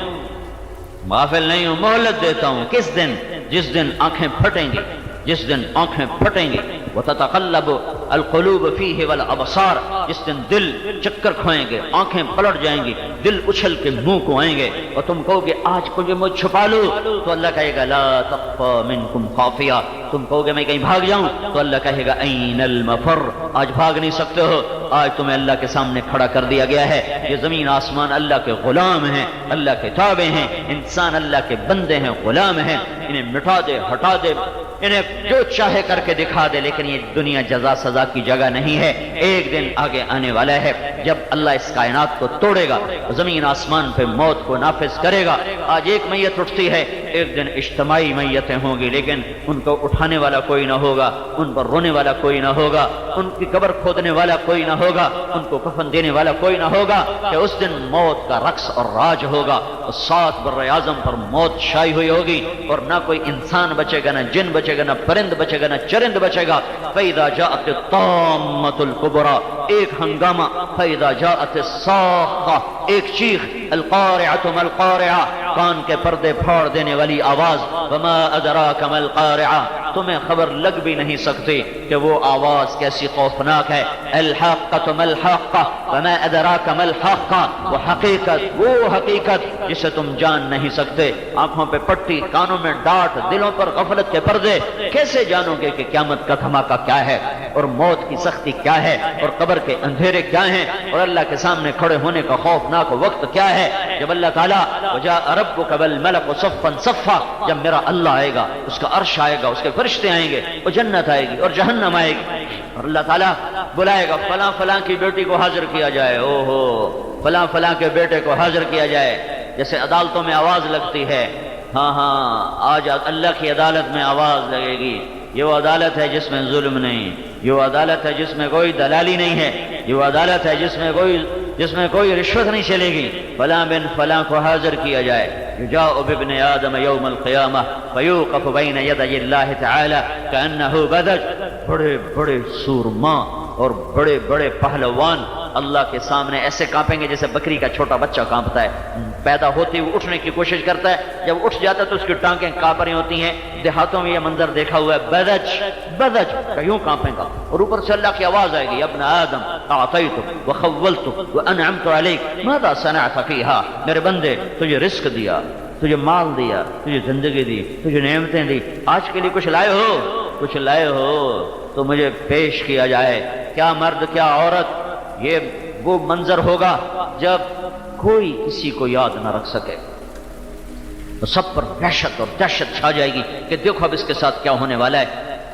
مہلت دیتا ہوں. کس دن؟ جس دن آنکھیں پھٹیں گی، جس دن آنکھیں پھٹیں گی. وتتقلب القلوب فیہ والابصار، جس دن دل چکر کھوئیں گے، آنکھیں پلٹ جائیں گی، دل اچھل کے منہ کو آئیں گے، اور تم کہو گے آج مجھے مجھ چھپا لو، تو اللہ کہے گا لا تخفى منکم خافیہ. تم کہو گے میں کہیں بھاگ جاؤں، تو اللہ کہے گا این المفر، آج بھاگ نہیں سکتے ہو، آج تمہیں اللہ کے سامنے کھڑا کر دیا گیا ہے. یہ زمین آسمان اللہ کے غلام ہیں، اللہ کے تابع ہیں، انسان اللہ کے بندے ہیں، غلام ہیں. انہیں مٹا دے، ہٹا دے، انہیں جو چاہے کر کے دکھا دے، لیکن یہ دنیا جزا سزا کی جگہ نہیں ہے. ایک دن آگے آنے والا ہے جب اللہ اس کائنات کو توڑے گا، زمین آسمان پہ موت کو نافذ کرے گا. آج ایک میت اٹھتی ہے، ایک دن اجتماعی میتیں ہوں گی، لیکن ان کو اٹھانے والا کوئی نہ ہوگا، ان پر رونے والا کوئی نہ ہوگا، ان کی قبر کھودنے والا کوئی نہ ہوگا، ان کو کفن دینے والا کوئی نہ ہوگا. کہ اس دن موت کا رقص اور راج ہوگا، اور 7 بر اعظم پر موت شائع ہوئی ہوگی، اور نہ کوئی انسان بچے گا، نہ جن بچے گا، نہ پرند بچے گا، نہ چرند بچے گا. فَإِذَا جَاءَتِ الطَّامَّةُ الْكُبْرَى، ایک ہنگامہ. فَإِذَا جَاءَتِ الصَّاخَّةُ، ایک چیخ. الْقَارِعَةُ مَا الْقَارِعَةُ، کان کے پردے پھاڑ دینے والی آواز. وَمَا أَدْرَاكَ مَا الْقَارِعَةُ، تمہیں خبر لگ بھی نہیں سکتی کہ وہ آواز کیسی خوفناک ہے. الْحَاقَّةُ مَا الْحَاقَّةُ وَمَا أَدْرَاكَ مَا الْحَاقَّةُ، وہ حقیقت جسے تم جان نہیں سکتے. آنکھوں پہ پٹی، کانوں میں ڈانٹ، دلوں پر غفلت کے پردے. کیسے جانو گے کہ قیامت کا دھماکہ کیا ہے، اور موت کی سختی کیا ہے، اور قبر کے اندھیرے کیا ہیں، اور اللہ کے سامنے کھڑے ہونے کا خوفناک وقت کیا ہے. جب اللہ تعالیٰ وجاء ربک والملک صفا صفا، جب میرا اللہ آئے گا، اس کا عرش آئے گا، اس کے فرشتے آئیں گے، اور جنت آئے گی اور جہنم آئے گی، اور اللہ تعالیٰ بلائے گا فلاں فلاں کی بیٹی کو حاضر کیا جائے، او ہو فلاں فلاں کے بیٹے کو حاضر کیا جائے. جیسے عدالتوں میں آواز لگتی ہے، ہاں آج اللہ کی عدالت میں آواز لگے گی. یہ وہ عدالت ہے جس میں ظلم نہیں، یہ وہ عدالت ہے جس میں کوئی دلالی نہیں ہے، یہ وہ عدالت ہے جس میں کوئی رشوت نہیں چلے گی. فلاں بن فلاں کو حاضر کیا جائے. یجاء بابن آدم یوم القیامہ فیوقف بین یدی اللہ تعالی کأنہ بدج. بڑے بڑے سورما اور بڑے بڑے پہلوان اللہ کے سامنے ایسے کانپیں گے جیسے بکری کا چھوٹا بچہ کانپتا ہے. پیدا ہوتے ہوئے اٹھنے کی کوشش کرتا ہے، جب اٹھ جاتا ہے تو اس کی ٹانگیں کانپ رہی ہوتی ہیں. دیہاتوں میں یہ منظر دیکھا ہوا ہے، بدج یوں کانپیں گا. اور اوپر سے اللہ کی آواز آئے گی، ابن آدم اعطیتک وخولتک وانعمت علیک ماذا صنعت فیہا. میرے بندے تجھے رزق دیا، تجھے مال دیا، تجھے زندگی دی، تجھے نعمتیں دی، آج کے لیے کچھ لائے ہو؟ کچھ لائے ہو تو مجھے پیش کیا جائے. کیا مرد کیا عورت. یہ وہ منظر ہوگا جب کوئی کسی کو یاد نہ رکھ سکے، تو سب پر دہشت اور دہشت چھا جائے گی کہ دیکھو اب اس کے ساتھ کیا ہونے والا ہے.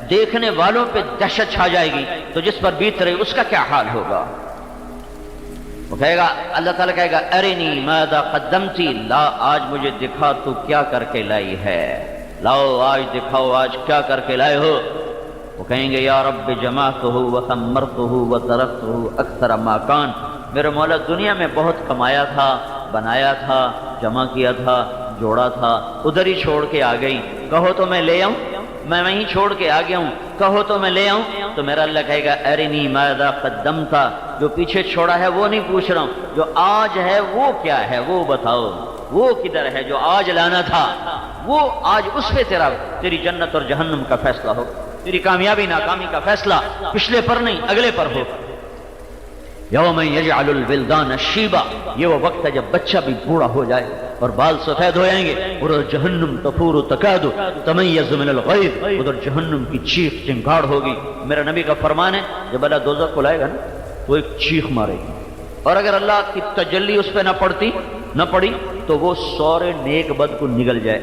دیکھنے والوں پہ دہشت چھا جائے گی تو جس پر بیت رہی اس کا کیا حال ہوگا. وہ کہے گا، اللہ تعالیٰ کہے گا ارنی ماذا قدمتی، لا آج مجھے دکھا تو کیا کر کے لائی ہے، لاؤ آج دکھاؤ آج کیا کر کے لائے ہو. وہ کہیں گے یا رب جمعتہ وثمرتہ وترکتہ اکثر ما کان، میرے مولا دنیا میں بہت کمایا تھا، بنایا تھا، جمع کیا تھا، جوڑا تھا، ادھر ہی چھوڑ کے آ گئی. کہو تو میں لے آؤں، میں وہیں چھوڑ کے آ گیا ہوں، کہو تو میں لے آؤں. تو میرا اللہ کہے گا ارنی ماذا قدمت، جو پیچھے چھوڑا ہے وہ نہیں پوچھ رہا ہوں، جو آج ہے وہ کیا ہے وہ بتاؤ. وہ کدھر ہے جو آج لانا تھا، وہ آج اس پہ تیری جنت اور جہنم کا فیصلہ ہو، تیری کامیابی ناکامی کا فیصلہ پچھلے پر نہیں اگلے پر ہو. یوم یجعل الولدان شیبا، یہ وہ وقت ہے جب بچہ بھی بوڑھا ہو جائے اور بال سفید ہو جائیں گے. اور جہنم تفور تکاد تمیز من الغیظ، ادھر جہنم کی چیخ چنگاڑ ہوگی. میرا نبی کا فرمان ہے جب اللہ دوزخ کو لائے گا نا تو ایک چیخ مارے گی، اور اگر اللہ کی تجلی اس پہ نہ پڑی تو وہ سورے نیک بد کو نگل جائے.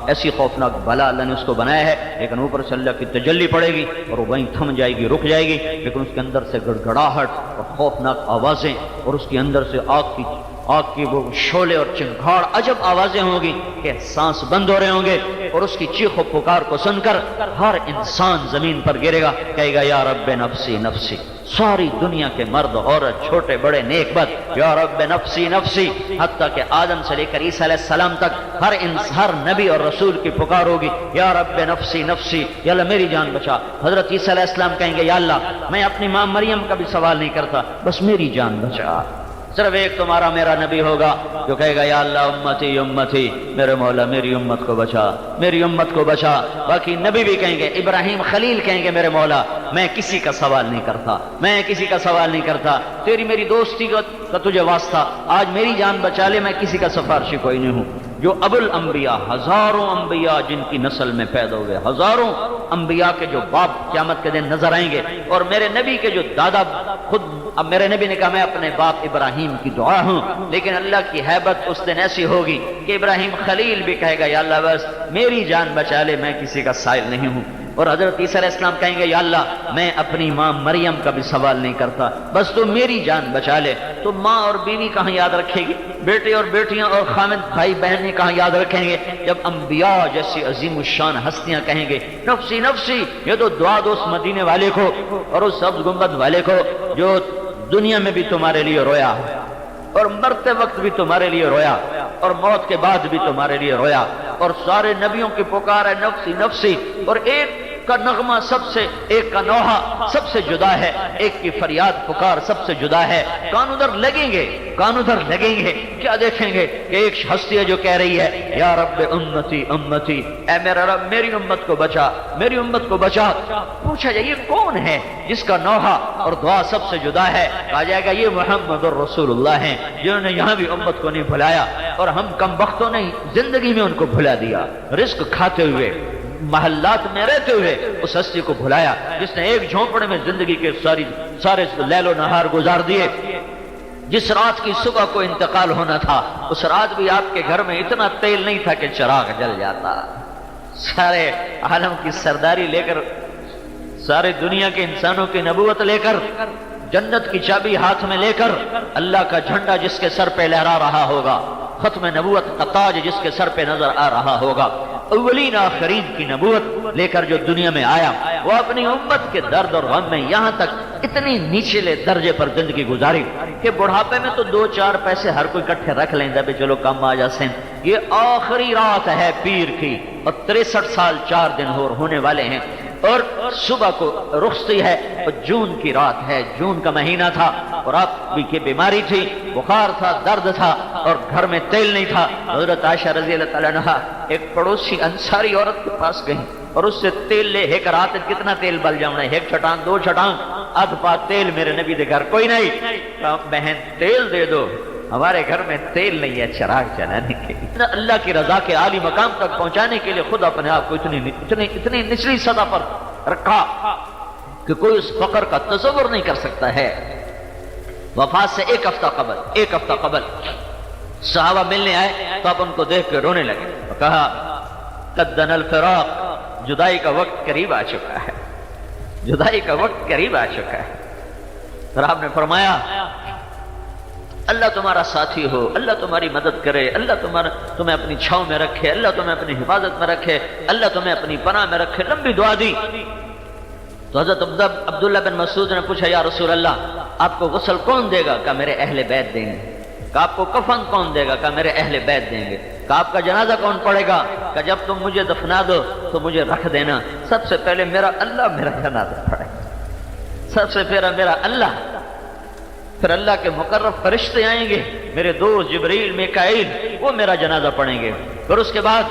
ایسی خوفناک بلا اللہ نے اس کو بنایا ہے. لیکن اوپر سے اللہ کی تجلی پڑے گی اور وہ وہیں تھم جائے گی، رک جائے گی، لیکن اس کے اندر سے گڑگڑاہٹ اور خوفناک آوازیں، اور اس کے اندر سے آگ کی وہ شعلے اور چنگھاڑ عجب آوازیں ہوں گی کہ سانس بند ہو رہے ہوں گے. اور اس کی چیخ و پکار کو سن کر ہر انسان زمین پر گرے گا، کہے گا یا رب نفسی نفسی. ساری دنیا کے مرد عورت چھوٹے بڑے نیک بد یا رب نفسی نفسی، حتیٰ کہ آدم سے لے کر عیسیٰ علیہ السلام تک ہر نبی اور رسول کی پکار ہوگی یا رب نفسی نفسی، یا اللہ میری جان بچا۔ حضرت عیسیٰ علیہ السلام کہیں گے یا اللہ میں اپنی ماں مریم کا بھی سوال نہیں کرتا، بس میری جان بچا۔ صرف ایک تمہارا میرا نبی ہوگا جو کہے گا یا اللہ امتی امتی، میرے مولا میری امت کو بچا، میری امت کو بچا۔ باقی نبی بھی کہیں گے، ابراہیم خلیل کہیں گے میرے مولا میں کسی کا سوال نہیں کرتا، میں کسی کا سوال نہیں کرتا، تیری میری دوستی کا تجھے واسطہ، آج میری جان بچا لے، میں کسی کا سفارشی کوئی نہیں ہوں۔ جو ابو الانبیاء، ہزاروں انبیاء جن کی نسل میں پیدا ہوئے، ہزاروں انبیاء کے جو باپ قیامت کے دن نظر آئیں گے، اور میرے نبی کے جو دادا، خود اب میرے نبی نے کہا میں اپنے باپ ابراہیم کی دعا ہوں، لیکن اللہ کی ہیبت اس دن ایسی ہوگی کہ ابراہیم خلیل بھی کہے گا یا اللہ بس میری جان بچا لے، میں کسی کا سائل نہیں ہوں۔ اور حضرت عیسیٰ علیہ السلام کہیں گے یا اللہ میں اپنی ماں مریم کا بھی سوال نہیں کرتا، بس تو میری جان بچا لے۔ تو ماں اور بیوی کہاں یاد رکھے گی، بیٹے اور بیٹیاں اور خامد بھائی بہنیں کہاں یاد رکھیں گے، جب انبیاء جیسی عظیم الشان ہستیاں کہیں گے نفسی نفسی۔ یہ تو دعا دو اس مدینے والے کو اور اس سبز گنبد والے کو جو دنیا میں بھی تمہارے لیے رویا اور مرتے وقت بھی تمہارے لیے رویا اور موت کے بعد بھی تمہارے لیے رویا، اور سارے نبیوں کی پکار ہے نفسی نفسی، اور ایک کا نغمہ سب سے، ایک کا نوحہ سب سے جدا ہے، ایک کی فریاد پکار سب سے جدا ہے۔ کان ادھر لگیں گے، کان ادھر لگیں گے، کیا دیکھیں گے کہ ایک ہستی ہے جو کہہ رہی ہے یا رب امتی امتی، اے میرا رب میری امت کو بچا، میری امت کو بچا۔ پوچھا جائے یہ کون ہے جس کا نوحہ اور دعا سب سے جدا ہے؟ کہا جائے گا یہ محمد الرسول اللہ ہیں، جنہوں نے یہاں بھی امت کو نہیں بھلایا، اور ہم کم بختوں نے زندگی میں ان کو بھلا دیا، رزق کھاتے ہوئے محلات میں رہتے ہوئے اس ہستی کو بھلایا جس نے ایک جھونپڑے میں زندگی کے سارے لیل و نہار گزار دیے۔ جس رات کی صبح کو انتقال ہونا تھا اس رات بھی آپ کے گھر میں اتنا تیل نہیں تھا کہ چراغ جل جاتا، سارے عالم کی سرداری لے کر، سارے دنیا کے انسانوں کی نبوت لے کر، جنت کی چابی ہاتھ میں لے کر، اللہ کا جھنڈا جس کے سر پہ لہرا رہا ہوگا، ختم نبوت کا تاج جس کے سر پہ نظر آ رہا ہوگا، اولین آخرین کی نبوت لے کر جو دنیا میں آیا، وہ اپنی امت کے درد اور غم میں یہاں تک اتنی نیچلے درجے پر زندگی گزاری کہ بڑھاپے میں تو 2-4 پیسے ہر کوئی اکٹھے رکھ لیں گے، چلو کم آ جاسیں۔ یہ آخری رات ہے پیر کی، اور 63 سال 4 دن ہونے والے ہیں، اور صبح کو رخصتی ہے، اور جون کی رات ہے، جون کا مہینہ تھا، اور آپ کی بیماری تھی، بخار تھا، درد تھا، اور گھر میں تیل نہیں تھا۔ حضرت عائشہ رضی اللہ تعالیٰ عنہا ایک پڑوسی انصاری عورت کے پاس گئی اور اس سے تیل لے، ایک رات کتنا تیل بل جاؤنا ہے، 1 چھٹان 2 چھٹان، آدھ پا تیل میرے نبی دے گھر کوئی نہیں، بہن تیل دے دو، ہمارے گھر میں تیل نہیں ہے چراغ جلانے کے لیے۔ اللہ کی رضا کے عالی مقام تک پہنچانے کے لیے خود اپنے آپ کو اتنی نچلی سطح پر رکھا کہ کوئی اس فقر کا تصور نہیں کر سکتا ہے۔ وفات سے ایک ہفتہ قبل صحابہ ملنے آئے تو آپ ان کو دیکھ کے رونے لگے، کہا قد دنا الفراق، جدائی کا وقت قریب آ چکا ہے، جدائی کا وقت قریب آ چکا ہے۔ پھر آپ نے فرمایا اللہ تمہارا ساتھی ہو، اللہ تمہاری مدد کرے، اللہ تمہیں اپنی چھاؤں میں رکھے، اللہ تمہیں اپنی حفاظت میں رکھے، اللہ تمہیں اپنی پناہ میں رکھے، لمبی دعا دی۔ تو حضرت عبداللہ بن مسعود نے پوچھا یا رسول اللہ آپ کو غسل کون دے گا؟ کہا میرے اہل بیت دیں گے۔ کہا آپ کو کفن کون دے گا؟ کہا میرے اہل بیت دیں گے۔ کہا آپ کا جنازہ کون پڑے گا؟ کہا جب تم مجھے دفنا دو تو مجھے رکھ دینا، سب سے پہلے میرا اللہ میرا جنازہ پڑے، سب سے پہلے میرا اللہ، پھر اللہ کے مقرب فرشتے آئیں گے، میرے دوست جبریل میکائیل، وہ میرا جنازہ پڑھیں گے، پھر اس کے بعد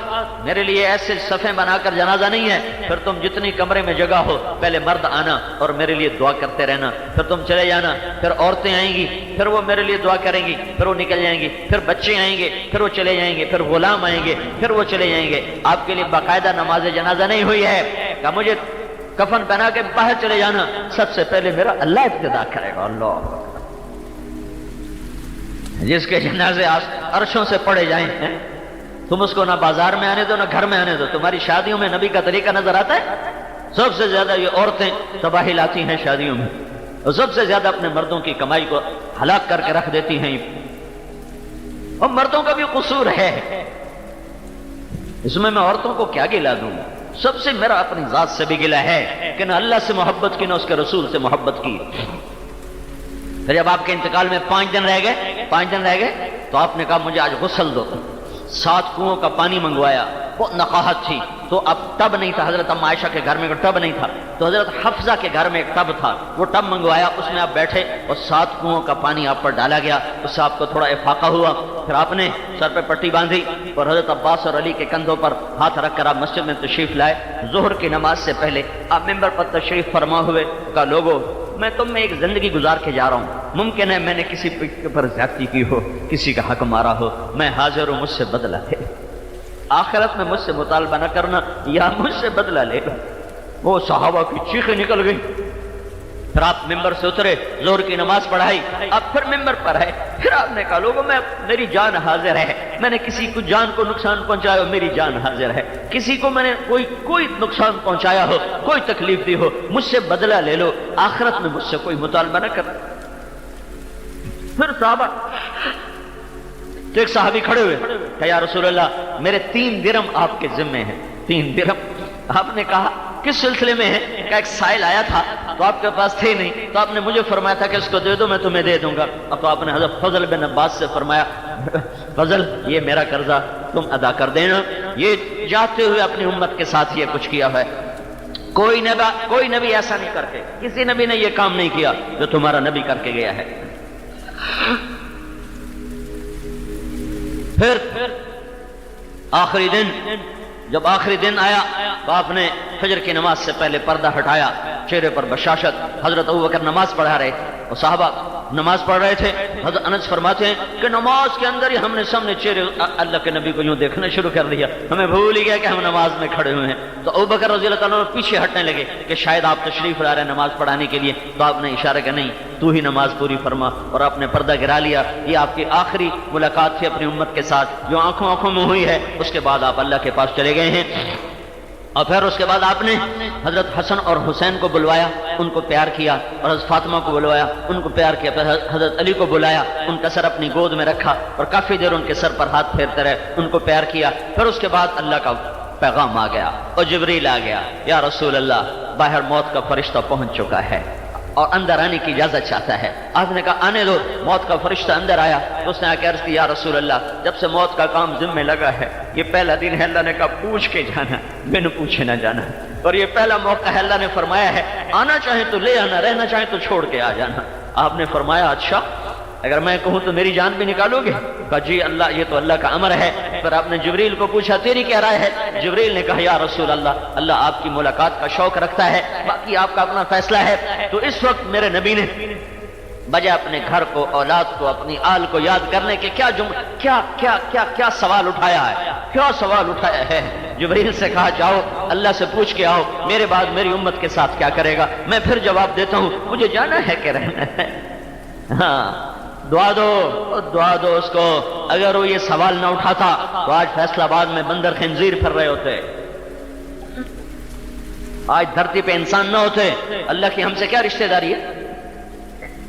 میرے لیے ایسے صفیں بنا کر جنازہ نہیں ہے، پھر تم جتنی کمرے میں جگہ ہو پہلے مرد آنا اور میرے لیے دعا کرتے رہنا، پھر تم چلے جانا، پھر عورتیں آئیں گی، پھر وہ میرے لیے دعا کریں گی، پھر وہ نکل جائیں گی، پھر بچے آئیں گے، پھر وہ چلے جائیں گے، پھر غلام آئیں گے، پھر وہ چلے جائیں گے۔ آپ کے لیے باقاعدہ نماز جنازہ نہیں ہوئی ہے، کہ مجھے کفن پہنا کے باہر چلے جانا، سب سے پہلے میرا اللہ ابتدا کرے گا۔ اللہ جس کے جنازے عرشوں سے پڑے جائیں تم اس کو نہ بازار میں آنے دو نہ گھر میں آنے دو۔ تمہاری شادیوں میں نبی کا طریقہ نظر آتا ہے؟ سب سے زیادہ یہ عورتیں تباہی لاتی ہیں شادیوں میں، اور سب سے زیادہ اپنے مردوں کی کمائی کو ہلاک کر کے رکھ دیتی ہیں، اور مردوں کا بھی قصور ہے اس میں عورتوں کو کیا گلا دوں؟ سب سے میرا اپنی ذات سے بھی گلا ہے کہ نہ اللہ سے محبت کی نہ اس کے رسول سے محبت کی۔ پھر جب آپ کے انتقال میں 5 دن رہ گئے تو آپ نے کہا مجھے آج غسل دو، 7 کنووں کا پانی منگوایا، بہت نقاہت تھی تو اب ٹب نہیں تھا، حضرت ام عائشہ کے گھر میں ٹب نہیں تھا تو حضرت حفصہ کے گھر میں ایک ٹب تھا، وہ ٹب منگوایا، اس میں آپ بیٹھے اور 7 کنووں کا پانی آپ پر ڈالا گیا، اس سے آپ کو تھوڑا افاقہ ہوا، پھر آپ نے سر پہ پٹی باندھی اور حضرت عباس اور علی کے کندھوں پر ہاتھ رکھ کر آپ مسجد میں تشریف لائے۔ ظہر کی نماز سے پہلے آپ ممبر پر تشریف فرما ہوئے، کہا لوگوں میں تم میں ایک زندگی گزار کے جا رہا ہوں، ممکن ہے میں نے کسی پر زیادتی کی ہو، کسی کا حق مارا ہو، میں حاضر ہوں، مجھ سے بدلہ لے، آخرت میں مجھ سے مطالبہ نہ کرنا یا مجھ سے بدلہ لے گا۔ وہ صحابہ کی چیخیں نکل گئی، پھر آپ ممبر سے اترے، ظہر کی نماز پڑھائی، آپ پھر ممبر پر آئے، پھر آپ نے کہا لوگوں میری جان حاضر ہے، میں نے کسی کو جان کو نقصان پہنچایا ہو، میری جان حاضر ہے، کسی کو میں نے کوئی نقصان پہنچایا ہو، کوئی تکلیف دی ہو، مجھ سے بدلہ لے لو، آخرت میں مجھ سے کوئی مطالبہ نہ کرنا۔ پھر صحابہ تو ایک صحابی کھڑے ہوئے کہ یا رسول اللہ میرے 3 درہم آپ کے ذمے ہیں، 3 درہم۔ آپ نے کہا کس سلسلے میں ہے؟ کہ ایک سائل آیا تھا تو آپ کے پاس تھے نہیں تو آپ نے مجھے فرمایا تھا کہ اس کو دے دو، میں تمہیں دے دوں گا، تو آپ نے حضرت فضل بن عباس سے فرمایا فضل یہ میرا قرضہ تم ادا کر دینا، یہ جاتے ہوئے اپنی امت کے ساتھ یہ کچھ کیا ہے، کوئی نبی ایسا نہیں کرتے، کسی نبی نے یہ کام نہیں کیا جو تمہارا نبی کر کے گیا ہے۔ پھر جب آخری دن آیا تو آپ نے فجر کی نماز سے پہلے پردہ ہٹایا، چہرے پر بشاشت، حضرت ابوبکر نماز پڑھا رہے اور صحابہ نماز پڑھ رہے تھے۔ حضرت انس فرماتے ہیں کہ نماز کے اندر ہی ہم نے سامنے چہرے اللہ کے نبی کو یوں دیکھنا شروع کر دیا، ہمیں بھول ہی گیا کہ ہم نماز میں کھڑے ہوئے ہیں۔ تو ابوبکر رضی اللہ تعالیٰ عنہ پیچھے ہٹنے لگے کہ شاید آپ تشریف لا رہے ہیں نماز پڑھانے کے لیے، تو آپ نے اشارہ کہ نہیں تو ہی نماز پوری فرما، اور آپ نے پردہ گرا لیا۔ یہ آپ کی آخری ملاقات تھی اپنی امت کے ساتھ جو آنکھوں میں ہوئی ہے، اس کے بعد آپ اللہ کے پاس چلے گئے ہیں۔ اور پھر اس کے بعد آپ نے حضرت حسن اور حسین کو بلوایا، ان کو پیار کیا، اور حضرت فاطمہ کو بلوایا، ان کو پیار کیا، پھر حضرت علی کو بلایا، ان کا سر اپنی گود میں رکھا اور کافی دیر ان کے سر پر ہاتھ پھیرتے رہے، ان کو پیار کیا۔ پھر اس کے بعد اللہ کا پیغام آ گیا اور جبریل آ گیا، یا رسول اللہ باہر موت کا فرشتہ پہنچ چکا ہے اور اندر آنے کی اجازت چاہتا ہے۔ آپ نے کہا آنے دو۔ موت کا فرشتہ اندر آیا تو اس نے آ کے عرض کی یا رسول اللہ جب سے موت کا کام ذمہ لگا ہے یہ پہلا دن ہے، اللہ نے کہا پوچھ کے جانا، بن پوچھے نہ جانا، اور یہ پہلا موقع ہے، اللہ نے فرمایا ہے آنا چاہیں تو لے آنا، رہنا چاہیں تو چھوڑ کے آ جانا۔ آپ نے فرمایا اچھا اگر میں کہوں تو میری جان بھی نکالو گے؟ کہا جی اللہ یہ تو اللہ کا امر ہے۔ پھر آپ نے جبریل کو پوچھا تیری کیا رائے ہے؟ جبریل نے کہا یا رسول اللہ آپ کی ملاقات کا شوق رکھتا ہے، باقی آپ کا اپنا فیصلہ ہے۔ تو اس وقت میرے نبی نے بجائے اپنے گھر کو، اولاد کو، اپنی آل کو یاد کرنے کے کیا سوال اٹھایا ہے، کیا سوال اٹھایا ہے؟ جبریل سے کہا جاؤ اللہ سے پوچھ کے آؤ میرے بعد میری امت کے ساتھ کیا کرے گا، میں پھر جواب دیتا ہوں مجھے جانا ہے کہ رہنا ہے۔ ہاں دعا دو اس کو، اگر وہ یہ سوال نہ اٹھاتا تو آج فیصلہ آباد میں بندر خنزیر پھر رہے ہوتے، آج دھرتی پہ انسان نہ ہوتے۔ اللہ کی ہم سے کیا رشتہ داری ہے؟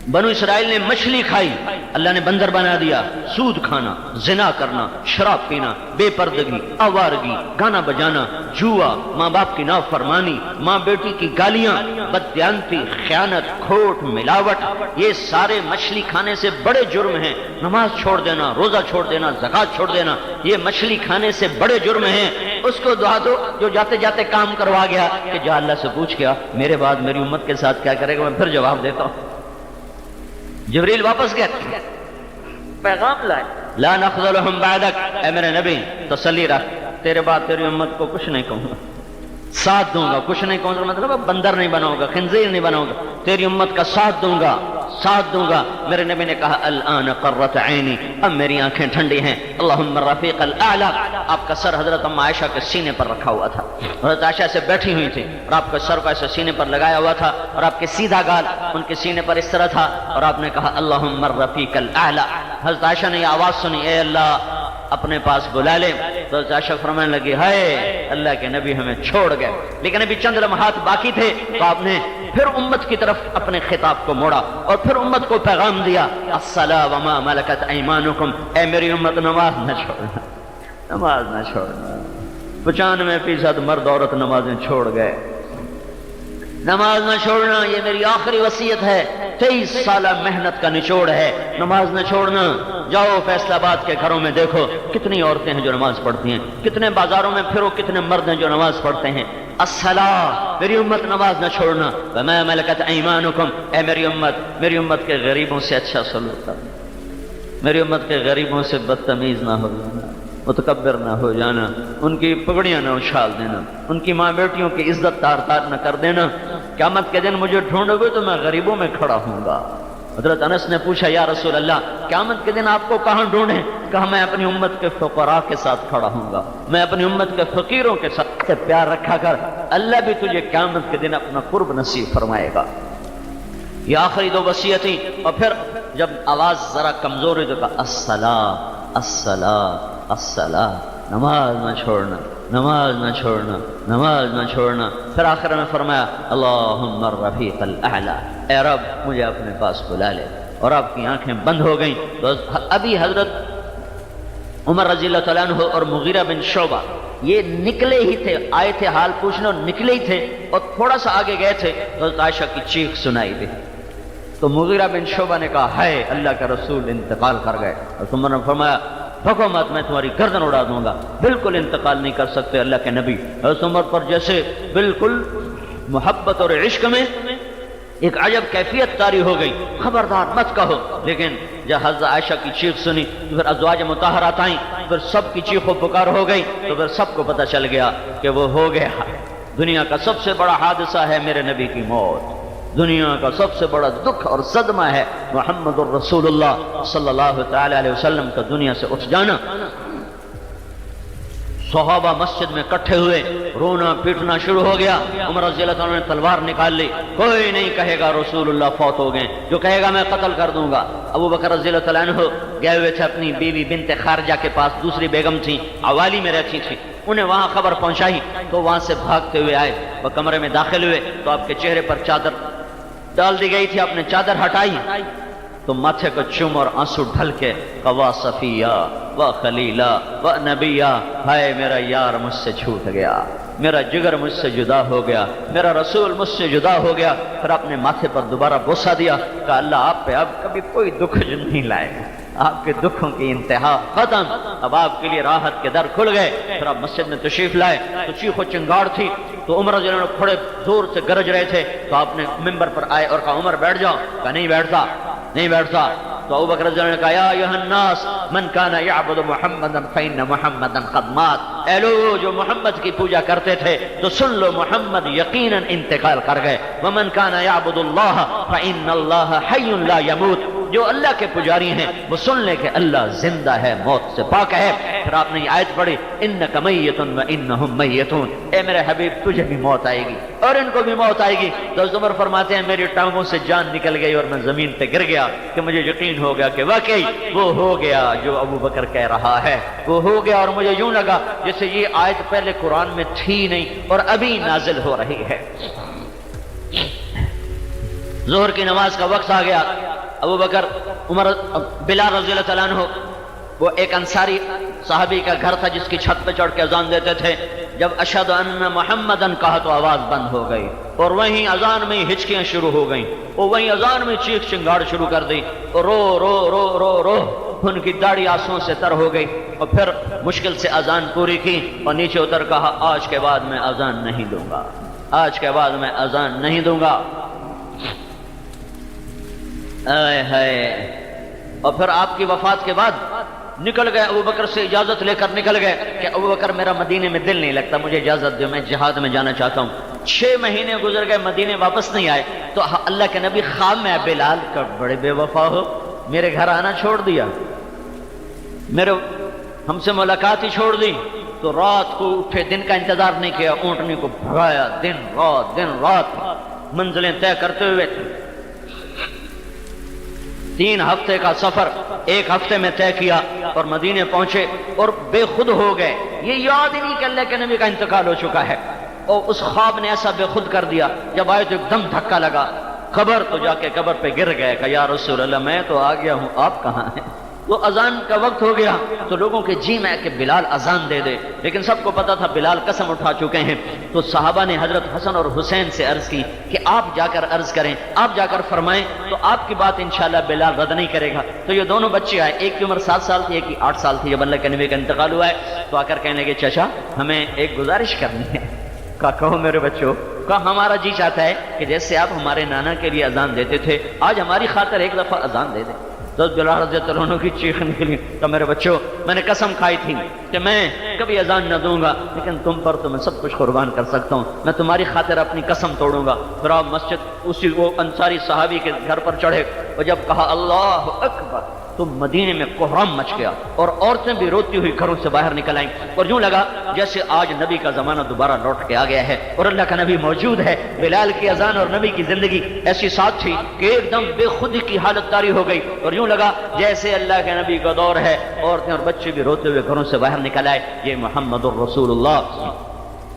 بنو اسرائیل نے مچھلی کھائی، اللہ نے بندر بنا دیا۔ سود کھانا، زنا کرنا، شراب پینا، بے پردگی، آوارگی، گانا بجانا، جوا، ماں باپ کی نافرمانی، ماں بیٹی کی گالیاں، بددیانتی، خیانت، کھوٹ، ملاوٹ، یہ سارے مچھلی کھانے سے بڑے جرم ہیں۔ نماز چھوڑ دینا، روزہ چھوڑ دینا، زکوٰۃ چھوڑ دینا، یہ مچھلی کھانے سے بڑے جرم ہیں۔ اس کو دعا دو جو جاتے جاتے کام کروا گیا کہ جا اللہ سے پوچھ گیا میرے بعد میری امت کے ساتھ کیا کرے گا، میں پھر جواب دیتا ہوں۔ جبریل واپس گئے، پیغام لائے لا نخذلہم بعدک، اے میرے نبی تسلی رکھ تیرے بعد تیری امت کو کچھ نہیں کہوں گا، ساتھ دوں گا، کچھ نہیں کہوں گا مطلب بندر نہیں بناؤں گا، خنزیر نہیں بناؤں گا، تیری امت کا ساتھ دوں گا۔ میرے نبی نے کہا الان قرۃ عینی، اب میری آنکھیں ٹھنڈی ہیں۔ اللہم الرفیق الاعلی، آپ کا سر حضرت ام عائشہ کے سینے پر رکھا ہوا تھا، حضرت عائشہ سے بیٹھی ہوئی تھی اور آپ کا سر کو ایسے سینے پر لگایا ہوا تھا اور آپ کے سیدھا گال ان کے سینے پر اس طرح تھا، اور آپ نے کہا اللہم الرفیق الاعلی۔ حضرت عائشہ نے یہ آواز سنی اے اللہ اپنے پاس بلا لے، تو عائشہ فرمانے لگی ہائے اللہ کے نبی ہمیں چھوڑ گئے، لیکن ابھی چند لمحات باقی تھے تو آپ نے پھر امت کی طرف اپنے خطاب کو موڑا اور پھر امت کو پیغام دیا الصلاۃ وما ملکت ایمانکم، اے میری امت نماز نہ چھوڑنا، نماز نہ چھوڑنا۔ 95% مرد عورت نمازیں چھوڑ گئے، نماز نہ چھوڑنا، یہ میری آخری وصیت ہے، 23 سالہ محنت کا نچوڑ ہے، نماز نہ چھوڑنا۔ جاؤ فیصل آباد کے گھروں میں دیکھو کتنی عورتیں ہیں جو نماز پڑھتی ہیں، کتنے بازاروں میں پھرو کتنے مرد ہیں جو نماز پڑھتے ہیں۔ الصلاۃ، میری امت نماز نہ چھوڑنا۔ وما ملکت ایمانکم، اے میری امت کے غریبوں سے اچھا سلوک کرنا، میری امت کے غریبوں سے بدتمیز نہ ہو جانا، متکبر نہ ہو جانا، ان کی پگڑیاں نہ اچھال دینا، ان کی ماں بیٹیوں کی عزت تار تار نہ کر دینا۔ قیامت کے دن مجھے ڈھونڈو گے تو میں غریبوں میں کھڑا ہوں گا۔ حضرت انس نے پوچھا یا رسول اللہ قیامت کے دن آپ کو کہاں ڈھونڈیں؟ کہا میں اپنی امت کے فقراء کے ساتھ کھڑا ہوں گا، میں اپنی امت کے فقیروں کے ساتھ پیار رکھا کر، اللہ بھی تجھے قیامت کے دن اپنا قرب نصیب فرمائے گا۔ یہ آخری دو وصیتیں، اور پھر جب آواز ذرا کمزور ہے تو کہا الصلاۃ الصلاۃ الصلاۃ، نماز نہ چھوڑنا، نماز نہ چھوڑنا، نماز نہ چھوڑنا۔ پھر آخر میں فرمایا اللہم الرفیق الاعلی، اے رب مجھے اپنے پاس بلا لے، اور آپ کی آنکھیں بند ہو گئیں۔ تو ابھی حضرت عمر رضی اللہ تعالیٰ عنہ اور مغیرہ بن شعبہ یہ نکلے ہی تھے، آئے تھے حال پوچھنے اور نکلے ہی تھے، اور تھوڑا سا آگے گئے تھے تو حضرت عائشہ کی چیخ سنائی دی۔ تو مغیرہ بن شعبہ نے کہا ہے اللہ کا رسول انتقال کر گئے، اور عمر نے فرمایا حکومت میں تمہاری گردن اڑا دوں گا، بالکل انتقال نہیں کر سکتے اللہ کے نبی۔ حضرت عمر پر جیسے بالکل محبت اور عشق میں ایک عجب کیفیت طاری ہو گئی، خبردار مت کہو۔ لیکن جب حضرت عائشہ کی چیخ سنی تو پھر ازواج مطہرات آئیں، پھر سب کی چیخ و پکار ہو گئی، تو پھر سب کو پتہ چل گیا کہ وہ ہو گیا، دنیا کا سب سے بڑا حادثہ ہے میرے نبی کی موت، دنیا کا سب سے بڑا دکھ اور صدمہ ہے محمد الرسول اللہ صلی اللہ تعالی علیہ وسلم کا دنیا سے اٹھ جانا۔ صحابہ مسجد میں اکٹھے ہوئے، رونا پیٹنا شروع ہو گیا۔ عمر رضی اللہ تعالیٰ نے تلوار نکال لی، کوئی نہیں کہے گا رسول اللہ فوت ہو گئے، جو کہے گا میں قتل کر دوں گا۔ ابو بکر رضی اللہ تعالیٰ عنہ گئے ہوئے تھے اپنی بیوی بنت خارجہ کے پاس، دوسری بیگم تھیں، عوالی میں رہتی تھی، انہیں وہاں خبر پہنچائی تو وہاں سے بھاگتے ہوئے آئے، وہ کمرے میں داخل ہوئے تو آپ کے چہرے پر چادر ڈال دی گئی تھی، آپ نے چادر ہٹائی تو ماتھے کو چوم اور آنسو ڈھل کے قوا صفیہ و خلیلہ و نبیہ، ہائے میرا یار مجھ سے چھوٹ گیا، میرا جگر مجھ سے جدا ہو گیا، میرا رسول مجھ سے جدا ہو گیا۔ پھر اپنے ماتھے پر دوبارہ بوسہ دیا، کہا اللہ آپ پہ اب کبھی کوئی دکھ نہیں لائے گا، آپ کے دکھوں کی انتہا ختم، اب آپ کے لیے راحت کے در کھل گئے۔ پھر آپ مسجد میں تشریف لائے تو چیخ و چنگاڑ تھی، تو عمر رضی اللہ عنہ کھڑے زور سے گرج رہے تھے، تو آپ نے ممبر پر آئے اور کہا عمر بیٹھ جاؤ، کہا نہیں بیٹھتا نہیں بیٹھتا۔ تو ابو بکر رضی اللہ عنہ نے کہا یا ایھا الناس من کان یعبد محمدا فإن محمدا قد مات، اے لوگو جو محمد کی پوجا کرتے تھے تو سن لو محمد یقیناً انتقال کر گئے، ومن کان یعبد اللہ فإن اللہ حی لا یموت، جو اللہ کے پجاری ہیں وہ سن لے کہ اللہ زندہ ہے، موت سے پاک ہے۔ پھر آپ نے یہ آیت پڑھی انک میت وانہم میتون، اے میرے حبیب تجھے بھی موت آئے گی اور ان کو بھی موت آئے گی۔ تو عمر فرماتے ہیں میری ٹانگوں سے جان نکل گئی اور میں زمین پہ گر گیا کہ مجھے یقین ہو گیا کہ واقعی وہ ہو گیا جو ابو بکر کہہ رہا ہے، وہ ہو گیا، اور مجھے یوں لگا جیسے یہ آیت پہلے قرآن میں تھی نہیں اور ابھی نازل ہو رہی ہے۔ ظہر کی نماز کا وقت آ گیا، ابو بکر عمر بلال رضی اللہ تعالیٰ عنہ، وہ ایک انصاری صحابی کا گھر تھا جس کی چھت پہ چڑھ کے اذان دیتے تھے، جب اشہد ان محمدن کہا تو آواز بند ہو گئی، اور وہیں اذان میں ہچکیاں شروع ہو گئیں، اور وہیں اذان میں چیخ چنگاڑ شروع کر دی، رو رو رو رو رو، ان کی داڑھی آنسوؤں سے تر ہو گئی، اور پھر مشکل سے اذان پوری کی اور نیچے اتر کہا آج کے بعد میں اذان نہیں دوں گا، آج کے بعد میں اذان نہیں دوں گا۔ اے ہے، اور پھر آپ کی وفات کے بعد نکل گئے، ابو بکر سے اجازت لے کر نکل گئے کہ ابو بکر میرا مدینے میں دل نہیں لگتا، مجھے اجازت دو، میں جہاد میں جانا چاہتا ہوں۔ 6 مہینے گزر گئے، مدینے واپس نہیں آئے، تو اللہ کے نبی خواب میں بلال کا بڑے بے وفا ہو، میرے گھر آنا چھوڑ دیا، ہم سے ملاقات ہی چھوڑ دی۔ تو رات کو اٹھے، دن کا انتظار نہیں کیا، اونٹنی کو بھگایا، دن رات منزلیں طے کرتے ہوئے 3 ہفتے کا سفر 1 ہفتے میں طے کیا اور مدینے پہنچے، اور بے خود ہو گئے، یہ یاد ہی نہیں کہ اللہ کے نبی کا انتقال ہو چکا ہے، اور اس خواب نے ایسا بے خود کر دیا، جب آئے تو ایک دم دھکا لگا، قبر تو جا کے قبر پہ گر گئے کہ یا رسول اللہ میں تو آ گیا ہوں، آپ کہاں ہیں؟ وہ اذان کا وقت ہو گیا تو لوگوں کے جی میں کہ بلال اذان دے دے، لیکن سب کو پتا تھا بلال قسم اٹھا چکے ہیں۔ تو صحابہ نے حضرت حسن اور حسین سے عرض کی کہ آپ جا کر عرض کریں، آپ جا کر فرمائیں تو آپ کی بات انشاءاللہ بلال رد نہیں کرے گا۔ تو یہ دونوں بچے آئے، ایک کی عمر 7 سال تھی، ایک کی 8 سال تھی جب اللہ کے نبی کا انتقال ہوا ہے۔ تو آ کر کہنے لگے چچا ہمیں ایک گزارش کرنی ہے۔ کہا کہو میرے بچوں۔ کہا ہمارا جی چاہتا ہے کہ جیسے آپ ہمارے نانا کے لیے اذان دیتے تھے آج ہماری خاطر ایک دفعہ اذان دے دیں۔ تو بلال رضی اللہ عنہ کی چیخ نکلی کہ میرے بچوں میں نے قسم کھائی تھی کہ میں کبھی اذان نہ دوں گا، لیکن تم پر تو میں سب کچھ قربان کر سکتا ہوں، میں تمہاری خاطر اپنی قسم توڑوں گا۔ پھر آپ مسجد اسی وہ انصاری صحابی کے گھر پر چڑھے اور جب کہا اللہ اکبر تو مدینے میں کوہرام مچ گیا اور عورتیں بھی روتی ہوئی گھروں سے باہر نکل آئیں اور یوں لگا جیسے آج نبی کا زمانہ دوبارہ لوٹ کے آ گیا ہے اور اللہ کا نبی موجود ہے۔ بلال کی اذان اور نبی کی زندگی ایسی ساتھ تھی کہ ایک دم بے خودی کی حالت طاری ہو گئی اور یوں لگا جیسے اللہ کے نبی کا دور ہے، عورتیں اور بچے بھی روتے ہوئے گھروں سے باہر نکل آئے۔ یہ محمد الرسول اللہ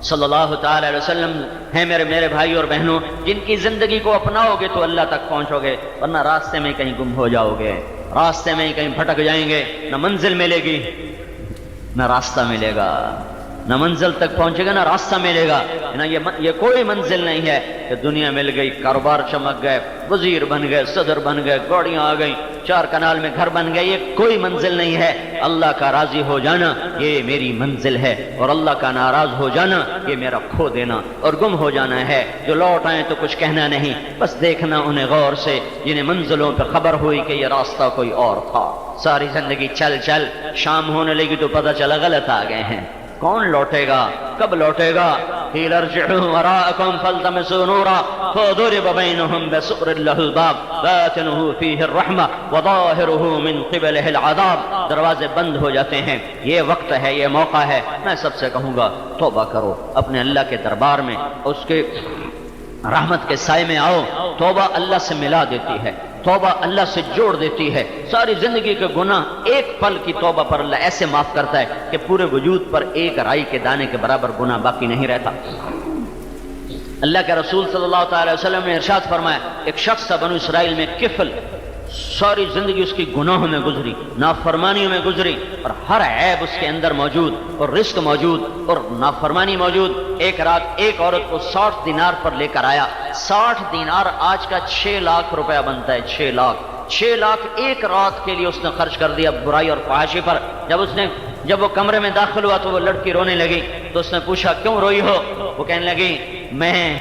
صلی اللہ تعالی علیہ وسلم ہیں میرے بھائی اور بہنوں، جن کی زندگی کو اپناؤ گے تو اللہ تک پہنچو گے، ورنہ راستے میں کہیں گم ہو جاؤ گے، راستے میں کہیں بھٹک جائیں گے، نہ منزل ملے گی نہ راستہ ملے گا، نہ منزل تک پہنچے گا نہ راستہ ملے گا۔ یہ کوئی منزل نہیں ہے کہ دنیا مل گئی، کاروبار چمک گئے، وزیر بن گئے، صدر بن گئے، گاڑیاں آ گئیں، 4 کنال میں گھر بن گئے، یہ کوئی منزل نہیں ہے۔ اللہ کا راضی ہو جانا یہ میری منزل ہے اور اللہ کا ناراض ہو جانا یہ میرا کھو دینا اور گم ہو جانا ہے۔ جو لوٹ آئیں تو کچھ کہنا نہیں، بس دیکھنا انہیں غور سے جنہیں منزلوں پہ خبر ہوئی کہ یہ راستہ کوئی اور تھا۔ ساری زندگی چل چل شام ہونے لگی تو پتہ چلا غلط آ گئے ہیں۔ کون لوٹے گا؟ کب لوٹے گا؟ قیل ارجعوا وراءکم فالتمسوا نورا فضرب بینہم بسور لہ الباب باطنہ فیہ الرحمہ وظاہرہ من قبلہ العذاب۔ دروازے بند ہو جاتے ہیں، یہ وقت ہے، یہ موقع ہے۔ میں سب سے کہوں گا توبہ کرو، اپنے اللہ کے دربار میں اس کے رحمت کے سائے میں آؤ۔ توبہ اللہ سے ملا دیتی ہے، توبہ اللہ سے جوڑ دیتی ہے۔ ساری زندگی کے گناہ ایک پل کی توبہ پر اللہ ایسے معاف کرتا ہے کہ پورے وجود پر ایک رائی کے دانے کے برابر گناہ باقی نہیں رہتا۔ اللہ کے رسول صلی اللہ تعالی وسلم نے ارشاد فرمایا ایک شخص تھا بنو اسرائیل میں کفل، ساری زندگی اس کی گناہوں میں گزری، نافرمانیوں میں گزری اور ہر عیب اس کے اندر موجود اور رزق موجود اور نافرمانی موجود۔ ایک رات ایک عورت کو 60 دینار پر لے کر آیا۔ 60 دینار آج کا 6 لاکھ روپیہ بنتا ہے، 6 لاکھ ایک رات کے لیے اس نے خرچ کر دیا برائی اور فحاشی پر۔ جب وہ کمرے میں داخل ہوا تو وہ لڑکی رونے لگی تو اس نے پوچھا کیوں روئی ہو؟ وہ کہنے لگی میں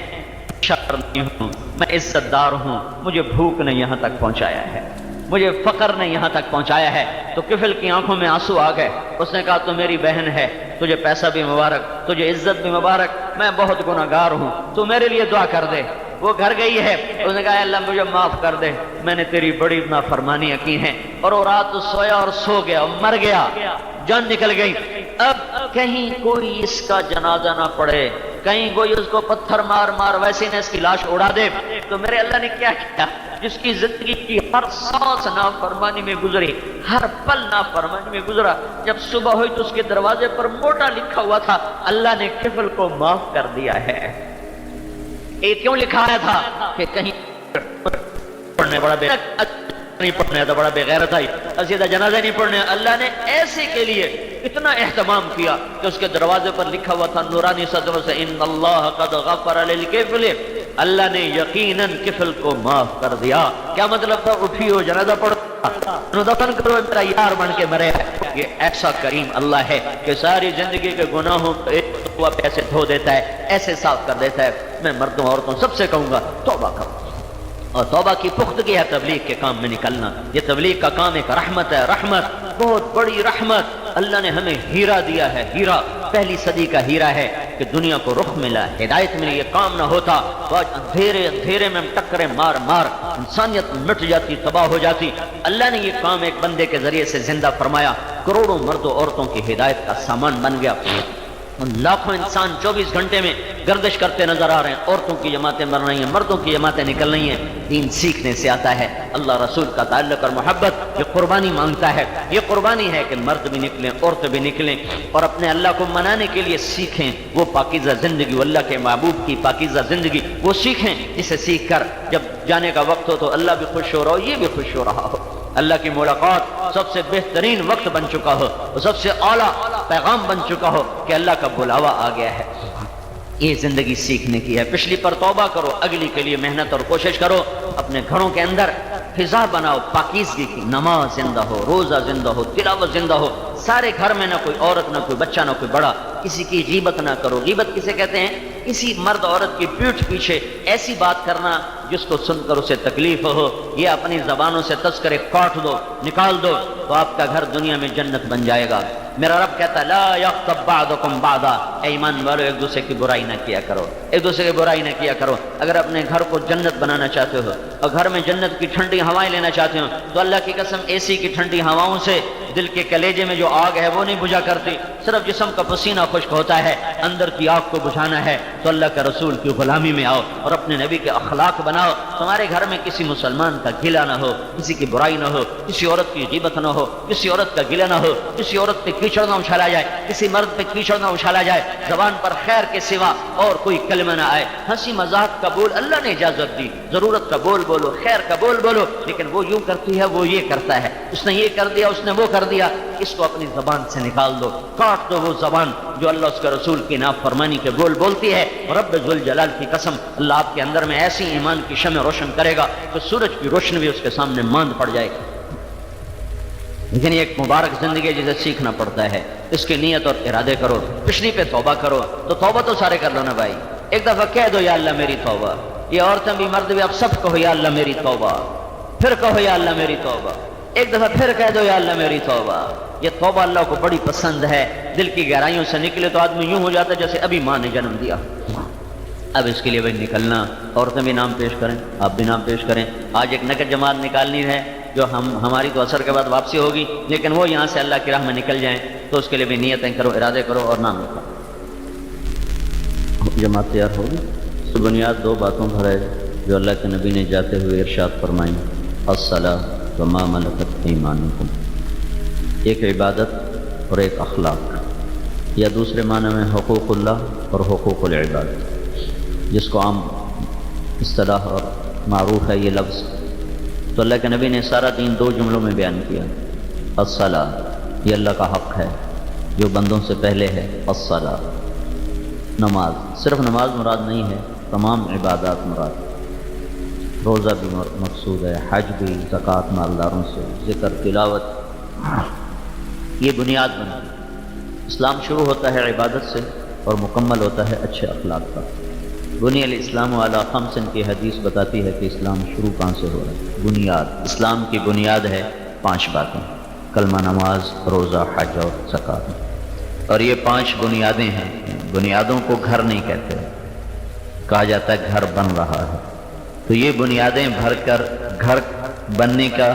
شکر نہیں ہوں، میں عزت دار ہوں، مجھے بھوک نے یہاں تک پہنچایا ہے، مجھے فقر نے یہاں تک پہنچایا ہے۔ تو کفل کی آنکھوں میں آنسو آ گئے۔ اس نے کہا تو میری بہن ہے، تجھے پیسہ بھی مبارک، تجھے عزت بھی مبارک، میں بہت گناہگار ہوں، تو میرے لیے دعا کر دے۔ وہ گھر گئی ہے، اس نے کہا اللہ مجھے معاف کر دے، میں نے تیری بڑی نافرمانیاں کی ہیں۔ اور وہ رات سویا اور سو گیا اور مر گیا، جان نکل گئی۔ اب کہیں کوئی اس کا جنازہ نہ پڑے، کہیں کوئی اس کو پتھر مار مار ویسے نہ اس کی لاش اڑا دے، تو میرے اللہ نے کیا کیا؟ جس کی زندگی کی ہر سانس نافرمانی میں گزری، ہر پل نافرمانی میں گزرا، جب صبح ہوئی تو اس کے دروازے پر موٹا لکھا ہوا تھا اللہ نے کفل کو معاف کر دیا ہے۔ یہ کیوں لکھایا تھا کہ کہیں پڑھنے بڑا نہیں پڑھنے تو بڑا بے غیرت آئی، سیدھا جنازہ نہیں پڑھنے۔ اللہ نے ایسے کے لیے اتنا اہتمام کیا کہ اس کے دروازے پر لکھا ہوا تھا نورانی صدروں سے ان اللہ قد غفر للکفل، اللہ نے یقیناً کفل کو معاف کر دیا۔ کیا مطلب تھا؟ اٹھی ہو جنازہ پڑھو، دفن کرو، میرا یار بن کے مرے۔ یہ ایسا کریم اللہ ہے کہ ساری زندگی کے گناہوں کو ایک ایسے دھو دیتا ہے، ایسے صاف کر دیتا ہے۔ میں مردوں عورتوں سب سے کہوں گا توبہ کرو، اور توبہ کی پختگی ہے تبلیغ کے کام میں نکلنا۔ یہ تبلیغ کا کام ایک رحمت ہے، رحمت، بہت بڑی رحمت۔ اللہ نے ہمیں ہیرا دیا ہے، ہیرا پہلی صدی کا ہیرا ہے کہ دنیا کو رخ ملا، ہدایت ملی۔ یہ کام نہ ہوتا تو آج اندھیرے میں ہم ٹکرے مار مار انسانیت مٹ جاتی، تباہ ہو جاتی۔ اللہ نے یہ کام ایک بندے کے ذریعے سے زندہ فرمایا، کروڑوں مردوں عورتوں کی ہدایت کا سامان بن گیا۔ لاکھوں انسان 24 گھنٹے میں گردش کرتے نظر آ رہے ہیں، عورتوں کی جماعتیں بن رہی ہیں، مردوں کی جماعتیں نکل رہی ہیں۔ دین سیکھنے سے آتا ہے، اللہ رسول کا تعلق اور محبت یہ قربانی مانگتا ہے۔ یہ قربانی ہے کہ مرد بھی نکلیں، عورتیں بھی نکلیں اور اپنے اللہ کو منانے کے لیے سیکھیں وہ پاکیزہ زندگی، وہ اللہ کے محبوب کی پاکیزہ زندگی وہ سیکھیں، جسے سیکھ کر جب جانے کا وقت ہو تو اللہ بھی خوش ہو رہا ہو، یہ بھی خوش ہو رہا ہو۔ اللہ کی ملاقات سب سے بہترین وقت بن چکا ہو، سب سے اعلیٰ پیغام بن چکا ہو کہ اللہ کا بلاوا آ گیا ہے، یہ زندگی سیکھنے کی ہے۔ پچھلی پر توبہ کرو، اگلی کے لیے محنت اور کوشش کرو۔ اپنے گھروں کے اندر فضا بناؤ پاکیزگی کی، نماز زندہ ہو، روزہ زندہ ہو، تلاوت زندہ ہو، سارے گھر میں نہ کوئی عورت نہ کوئی بچہ نہ کوئی بڑا، کسی کی غیبت نہ کرو۔ غیبت کسے کہتے ہیں؟ کسی مرد عورت کی پیٹھ پیچھے ایسی بات کرنا جس کو سن کر اسے تکلیف ہو، یہ اپنی زبانوں سے تذکرے کاٹ دو، نکال دو، تو آپ کا گھر دنیا میں جنت بن جائے گا۔ میرا رب کہتا ہے لا یغتب بعضکم بعضا، اے ایمان والو ایک دوسرے کی برائی نہ کیا کرو، ایک دوسرے کی برائی نہ کیا کرو۔ اگر اپنے گھر کو جنت بنانا چاہتے ہو اور گھر میں جنت کی ٹھنڈی ہوائیں لینا چاہتے ہو تو اللہ کی قسم اے سی کی ٹھنڈی ہواؤں سے دل کے کلیجے میں جو آگ ہے وہ نہیں بجھا کرتی، صرف جسم کا پسینہ خشک ہوتا ہے۔ اندر کی آگ کو بجھانا ہے تو اللہ کا رسول کی غلامی میں آؤ اور اپنے نبی کے اخلاق بناؤ۔ تمہارے گھر میں کسی مسلمان کا گلہ نہ ہو، کسی کی برائی نہ ہو، کسی عورت کی غیبت نہ ہو، کسی عورت کا گلہ نہ ہو، کسی عورت پہ کیچڑ نہ اچھالا جائے، کسی مرد پہ کیچڑ نہ اچھالا جائے، زبان پر خیر کے سوا اور کوئی کلمہ نہ آئے۔ ہنسی مذاق کا بول اللہ نے اجازت دی، ضرورت کا بول بولو، خیر کا بول بولو، لیکن وہ یوں کرتی ہے وہ یہ کرتا ہے، اس نے یہ کر دیا اس نے وہ کر دیا، اس کو اپنی زبان سے نکال دو، کاٹ دو وہ زبان جو اللہ اس کے رسول کی نافرمانی کے بول بولتی ہے۔ رب ذوالجلال کی قسم اللہ آپ کے اندر میں ایسی ایمان کی شمع روشن کرے گا کہ سورج کی روشنی بھی اس کے سامنے ماند پڑ جائے گی۔ لیکن یہ ایک مبارک زندگی جسے سیکھنا پڑتا ہے، اس کی نیت اور ارادے کرو، پچھلی پہ توبہ کرو، تو توبہ تو سارے کر لو نا بھائی، ایک دفعہ کہہ دو یا اللہ میری توبہ، یہ عورتیں بھی مرد بھی اب سب کہو یا اللہ میری توبہ، پھر کہو یا اللہ میری توبہ، ایک دفعہ پھر کہہ دو یا اللہ میری توبہ۔ یہ توبہ اللہ کو بڑی پسند ہے، دل کی گہرائیوں سے نکلے تو آدمی یوں ہو جاتا ہے جیسے ابھی ماں نے جنم دیا۔ اب اس کے لیے بھائی نکلنا، عورتیں بھی نام پیش کریں، آپ بھی نام پیش کریں۔ آج ایک نقد جماعت نکالنی ہے جو ہماری تو عصر کے بعد واپسی ہوگی، لیکن وہ یہاں سے اللہ کی راہ میں نکل جائیں، تو اس کے لیے بھی نیتیں کرو، ارادے کرو اور نام لکھو۔ جماعت تیار ہوگی؟ تو بنیاد دو باتوں پر ہے جو اللہ کے نبی نے جاتے ہوئے ارشاد فرمائیں، الصلاۃ وما ملکت ایمانکم، ایک عبادت اور ایک اخلاق، یا دوسرے معنی میں حقوق اللہ اور حقوق العباد، جس کو عام اصطلاح اور معروف ہے یہ لفظ۔ تو اللہ کے نبی نے سارا دین دو جملوں میں بیان کیا۔ الصلاۃ یہ اللہ کا حق ہے جو بندوں سے پہلے ہے، الصلاۃ نماز، صرف نماز مراد نہیں ہے، تمام عبادات مراد، روزہ بھی مقصود ہے، حج بھی، زکوٰۃ مالداروں سے، ذکر تلاوت، یہ بنیاد بنتی ہے۔ اسلام شروع ہوتا ہے عبادت سے اور مکمل ہوتا ہے اچھے اخلاق کا۔ بنی الاسلام علی خمس کی حدیث بتاتی ہے کہ اسلام شروع کہاں سے ہو رہا ہے۔ بنیاد، اسلام کی بنیاد ہے 5 باتیں، کلمہ، نماز، روزہ، حج اور زکوٰۃ، اور یہ 5 بنیادیں ہیں۔ بنیادوں کو گھر نہیں کہتے، کہا جاتا ہے گھر بن رہا ہے، تو یہ بنیادیں بھر کر گھر بننے کا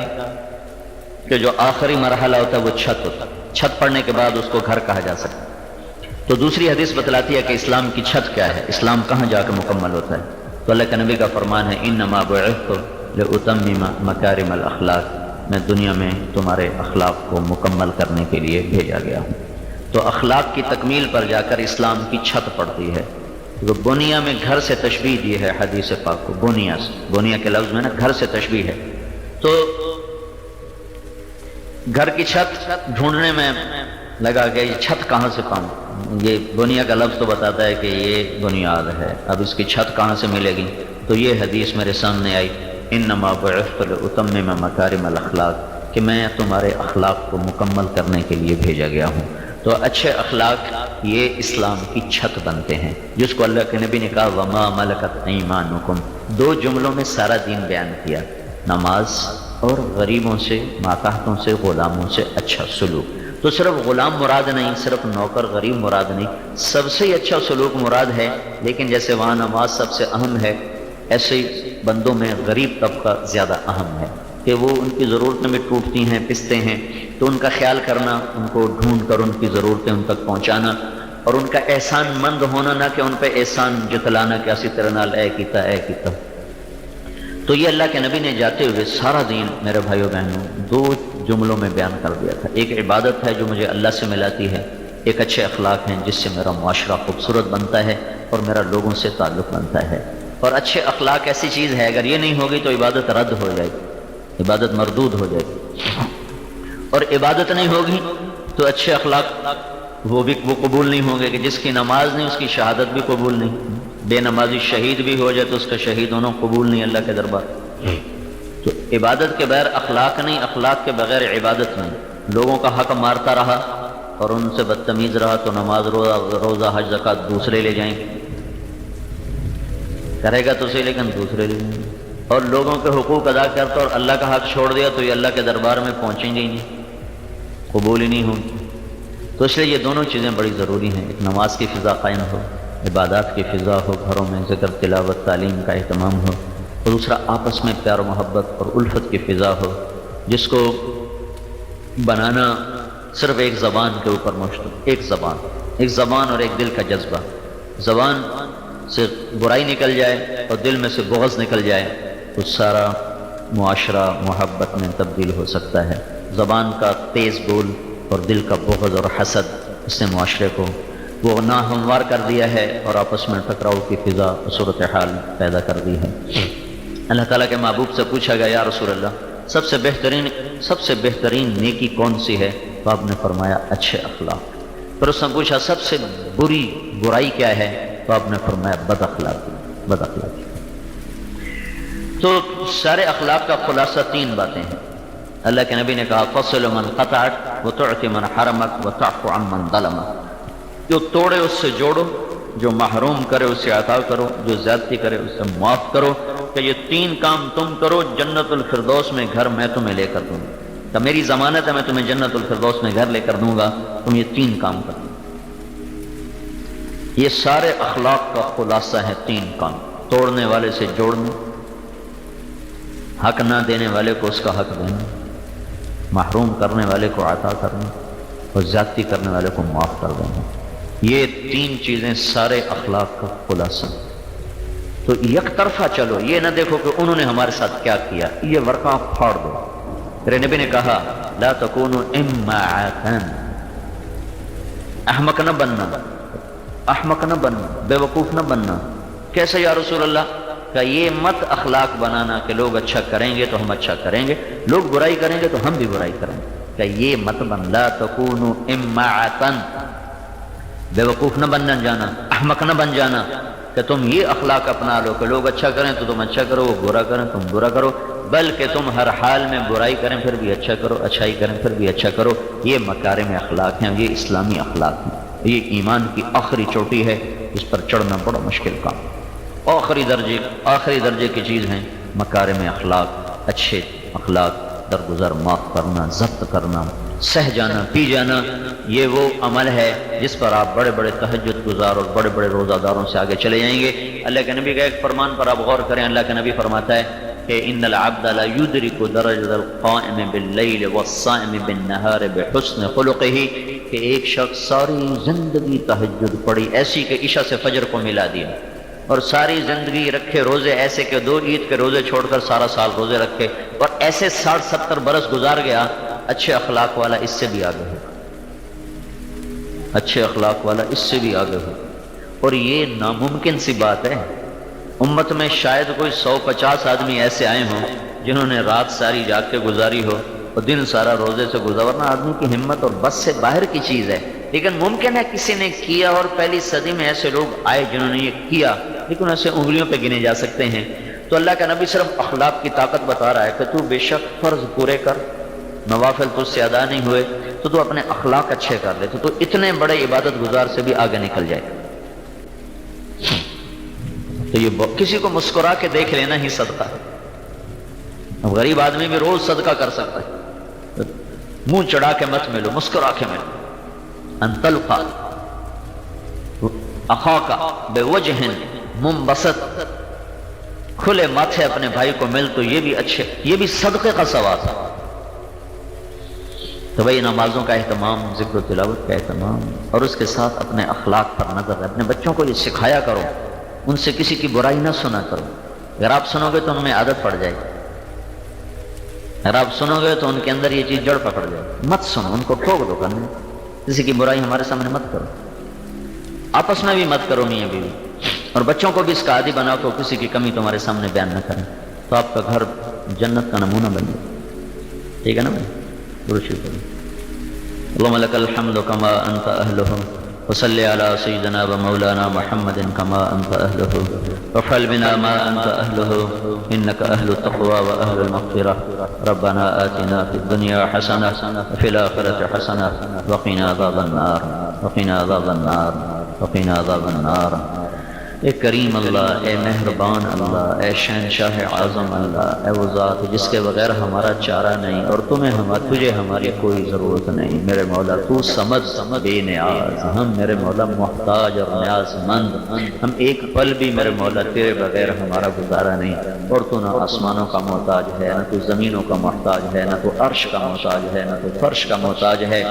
کہ جو آخری مرحلہ ہوتا ہے وہ چھت ہوتا ہے، چھت پڑنے کے بعد اس کو گھر کہا جا سکتا ہے۔ تو دوسری حدیث بتلاتی ہے کہ اسلام کی چھت کیا ہے، اسلام کہاں جا کر مکمل ہوتا ہے۔ تو اللہ کے نبی کا فرمان ہے انما بعثت لاتمم مکارم الاخلاق، میں دنیا میں تمہارے اخلاق کو مکمل کرنے کے لیے بھیجا گیا ہوں۔ تو اخلاق کی تکمیل پر جا کر اسلام کی چھت پڑتی ہے۔ تو بنیا میں گھر سے تشبیہ دی ہے حدیث پاک کو، بنیا سے، بنیا کے لفظ میں نا گھر سے تشبیہ ہے۔ تو گھر کی چھت ڈھونڈنے میں لگا کہ یہ چھت کہاں سے پاؤں، یہ بنیا کا لفظ تو بتاتا ہے کہ یہ بنیاد ہے، اب اس کی چھت کہاں سے ملے گی؟ تو یہ حدیث میرے سامنے آئی، انما بعثت لاتمم مکارم الاخلاق، کہ میں تمہارے اخلاق کو مکمل کرنے کے لیے بھیجا گیا ہوں۔ تو اچھے اخلاق یہ اسلام کی چھت بنتے ہیں، جس کو اللہ کے نبی نے کہا وما ملکت ایمانکم، 2 جملوں میں سارا دین بیان کیا، نماز اور غریبوں سے، ماتحتوں سے، غلاموں سے اچھا سلوک۔ تو صرف غلام مراد نہیں، صرف نوکر غریب مراد نہیں، سب سے اچھا سلوک مراد ہے۔ لیکن جیسے وہاں نماز سب سے اہم ہے، ایسے ہی بندوں میں غریب طبقہ زیادہ اہم ہے کہ وہ ان کی ضرورتیں بھی ٹوٹتی ہیں، پستے ہیں، تو ان کا خیال کرنا، ان کو ڈھونڈ کر ان کی ضرورتیں ان تک پہنچانا، اور ان کا احسان مند ہونا، نہ کہ ان پہ احسان جتلانا کہ اسی طرح نال اے کیتا۔ تو یہ اللہ کے نبی نے جاتے ہوئے سارا دین میرے بھائیوں بہنوں 2 جملوں میں بیان کر دیا تھا۔ ایک عبادت ہے جو مجھے اللہ سے ملاتی ہے، ایک اچھے اخلاق ہیں جس سے میرا معاشرہ خوبصورت بنتا ہے اور میرا لوگوں سے تعلق بنتا ہے۔ اور اچھے اخلاق ایسی چیز ہے اگر یہ نہیں ہوگی تو عبادت رد ہو جائے گی۔ عبادت مردود ہو جائے گی، اور عبادت نہیں ہوگی تو اچھے اخلاق وہ قبول نہیں ہوں گے، کہ جس کی نماز نہیں اس کی شہادت بھی قبول نہیں، بے نمازی شہید بھی ہو جائے تو اس کا شہید ہونا قبول نہیں اللہ کے دربار۔ تو عبادت کے بغیر اخلاق نہیں، اخلاق کے بغیر عبادت نہیں۔ لوگوں کا حق مارتا رہا اور ان سے بدتمیز رہا تو نماز روزہ حج زکوٰۃ دوسرے لے جائیں گے، کرے گا تو صحیح لیکن دوسرے لے جائیں گے، اور لوگوں کے حقوق ادا کرتا اور اللہ کا حق چھوڑ دیا تو یہ اللہ کے دربار میں پہنچیں گے ہی نہیں، قبول ہی نہیں ہوں گی۔ تو اس لیے یہ دونوں چیزیں بڑی ضروری ہیں، ایک نماز کی فضا قائم ہو، عبادات کی فضا ہو، گھروں میں ذکر تلاوت تعلیم کا اہتمام ہو، اور دوسرا آپس میں پیار و محبت اور الفت کی فضا ہو، جس کو بنانا صرف ایک زبان کے اوپر مشتمل، ایک زبان اور ایک دل کا جذبہ۔ زبان سے برائی نکل جائے اور دل میں سے بغض نکل جائے تو سارا معاشرہ محبت میں تبدیل ہو سکتا ہے۔ زبان کا تیز بول اور دل کا بغض اور حسد اس نے معاشرے کو وہ ناہموار کر دیا ہے اور آپس میں ٹکراؤ کی فضا اور صورتحال پیدا کر دی ہے۔ اللہ تعالیٰ کے محبوب سے پوچھا گیا یا رسول اللہ سب سے بہترین نیکی کون سی ہے؟ تو آپ نے فرمایا اچھے اخلاق۔ پھر اس نے پوچھا سب سے بری برائی کیا ہے؟ تو آپ نے فرمایا بد اخلاقی۔ تو سارے اخلاق کا خلاصہ تین باتیں ہیں۔ اللہ کے نبی نے کہا فصل من قطعک وتعطی من حرمک وتعفو عن من ظلمک، جو توڑے اس سے جوڑو، جو محروم کرے اس سے عطا کرو، جو زیادتی کرے اس سے معاف کرو، کہ یہ تین کام تم کرو جنت الفردوس میں گھر میں تمہیں لے کر دوں گا، کہ میری ضمانت ہے میں تمہیں جنت الفردوس میں گھر لے کر دوں گا، تم یہ تین کام کرو۔ یہ سارے اخلاق کا خلاصہ ہے تین کام: توڑنے والے سے جوڑنا، حق نہ دینے والے کو اس کا حق دینا، محروم کرنے والے کو عطا کرنا، اور زیادتی کرنے والے کو معاف کر دینا۔ یہ تین چیزیں سارے اخلاق کا خلاصہ۔ تو یک طرفہ چلو، یہ نہ دیکھو کہ انہوں نے ہمارے ساتھ کیا کیا، یہ ورقہ پھاڑ دو۔ میرے نبی نے کہا لا تکونوا امعاتا، احمق نہ بننا، بے وقوف نہ بننا۔ کیسے یا رسول اللہ؟ کہ یہ مت اخلاق بنانا کہ لوگ اچھا کریں گے تو ہم اچھا کریں گے، لوگ برائی کریں گے تو ہم بھی برائی کریں گے، کہ یہ مت بن، لا تکونوا امعاتا، بے وقوف نہ بن جانا، احمق نہ بن جانا، کہ تم یہ اخلاق اپنا لو کہ لوگ اچھا کریں تو تم اچھا کرو، وہ برا کریں تم برا کرو، بلکہ تم ہر حال میں برائی کریں پھر بھی اچھا کرو، اچھائی کریں پھر بھی اچھا کرو۔ یہ مکارم اخلاق ہیں، یہ اسلامی اخلاق ہیں، یہ ایمان کی آخری چوٹی ہے، اس پر چڑھنا بڑا مشکل کام، آخری درجے کی چیز ہیں مکارم اخلاق، اچھے اخلاق، درگزر معاف کرنا، ضبط کرنا، سہ جانا، پی جانا۔ یہ وہ عمل ہے جس پر آپ بڑے بڑے تہجد گزار اور بڑے بڑے روزہ داروں سے آگے چلے جائیں گے۔ اللہ کے نبی کا ایک فرمان پر آپ غور کریں، اللہ کے نبی فرماتا ہے کہ ان العبد لا يدرك درجة القائم بالليل والصائم بالنهار بحسن خلقه، کہ ایک شخص ساری زندگی تہجد پڑھی ایسی کہ عشاء سے فجر کو ملا دیا، اور ساری زندگی رکھے روزے ایسے کہ 2 عید کے روزے چھوڑ کر سارا سال روزے رکھے، اور ایسے 60-70 برس گزار گیا، اچھے اخلاق والا اس سے بھی آگے ہے، اچھے اخلاق والا اس سے بھی آگے ہو۔ اور یہ ناممکن سی بات ہے، امت میں شاید کوئی 150 آدمی ایسے آئے ہوں جنہوں نے رات ساری جاگ کے گزاری ہو اور دن سارا روزے سے گزارنا آدمی کی ہمت اور بس سے باہر کی چیز ہے، لیکن ممکن ہے کسی نے کیا، اور پہلی صدی میں ایسے لوگ آئے جنہوں نے یہ کیا، لیکن ایسے انگلیوں پہ گنے جا سکتے ہیں۔ تو اللہ کا نبی صرف اخلاق کی طاقت بتا رہا ہے کہ تو بے شک فرض پورے کر، نوافل تجھ سے ادا نہیں ہوئے تو اپنے اخلاق اچھے کر لے تو اتنے بڑے عبادت گزار سے بھی آگے نکل جائے گا۔ تو یہ کسی کو مسکرا کے دیکھ لینا ہی صدقہ ہے۔ اب غریب آدمی بھی روز صدقہ کر سکتا ہے، منہ چڑھا کے مت ملو، مسکرا کے ملو۔ ان تلقى اخاک بوجہ منبسط، کھلے ماتھے اپنے بھائی کو مل تو یہ بھی اچھے، یہ بھی صدقے کا ثواب ہے۔ تو بھائی نمازوں کا اہتمام، ذکر و تلاوت کا اہتمام، اور اس کے ساتھ اپنے اخلاق پر نظر، اپنے بچوں کو یہ سکھایا کرو، ان سے کسی کی برائی نہ سنا کرو۔ اگر آپ سنو گے تو ان میں عادت پڑ جائے گی، اگر آپ سنو گے تو ان کے اندر یہ چیز جڑ پکڑ جائے گی۔ مت سنو، ان کو ٹوک دو، کرنے کسی کی برائی ہمارے سامنے مت کرو، آپس میں بھی مت کرو میاں بیوی، اور بچوں کو بھی اس کا عادی بناؤ تو کسی کی کمی تمہارے سامنے بیان نہ کریں، تو آپ کا گھر جنت کا نمونہ بن جائے۔ ٹھیک ہے نا بھائی؟ درود شریف پڑھیں۔ اللهم لك الحمد كما أنت أهله وصل على سيدنا ومولانا محمد كما أنت أهله وافعل بنا ما أنت أهله إنك أهل التقوى وأهل المغفرة ربنا آتنا في الدنيا حسنة وفي الآخرة حسنة وقنا عذاب النار وقنا عذاب النار وقنا عذاب النار۔ اے کریم اللہ، اے مہربان اللہ، اے شہنشاہ اعظم اللہ، اے وہ ذات جس کے بغیر ہمارا چارہ نہیں اور تجھے ہماری کوئی ضرورت نہیں۔ میرے مولا تو سمد بے نیاز، ہم میرے مولا محتاج اور نیاز مند، ہم ایک پل بھی میرے مولا تیرے بغیر ہمارا گزارا نہیں۔ اور تو نہ آسمانوں کا محتاج ہے، نہ تو زمینوں کا محتاج ہے، نہ تو عرش کا محتاج ہے، نہ تو فرش کا محتاج ہے،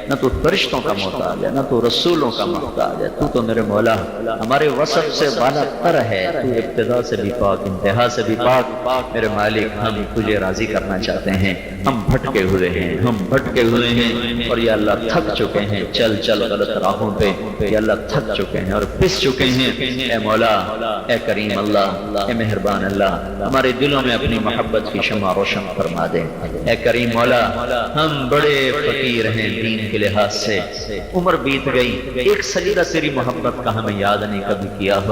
نہ تو فرشتوں کا محتاج ہے، نہ تو رسولوں کا محتاج ہے۔ تو میرے مولا ہمارے وصف سے بالا تر ہے، تو ابتدا سے بھی پاک انتہا سے بھی پاک۔ میرے مالک ہم تجھے راضی کرنا چاہتے ہیں، ہم بھٹکے ہوئے ہیں، اور یا اللہ تھک چکے ہیں، چل غلط راہوں پہ یا اللہ تھک چکے ہیں اور پس چکے ہیں۔ اے مولا، اے کریم اللہ، اے مہربان اللہ، ہمارے دلوں میں اپنی محبت کی شمع روشن فرما دے۔ اے کریم مولا، ہم بڑے فقیر ہیں دین کے لحاظ سے، عمر بیت گئی، ایک سجدہ تیری محبت کا ہمیں یاد نہیں کبھی کیا ہو۔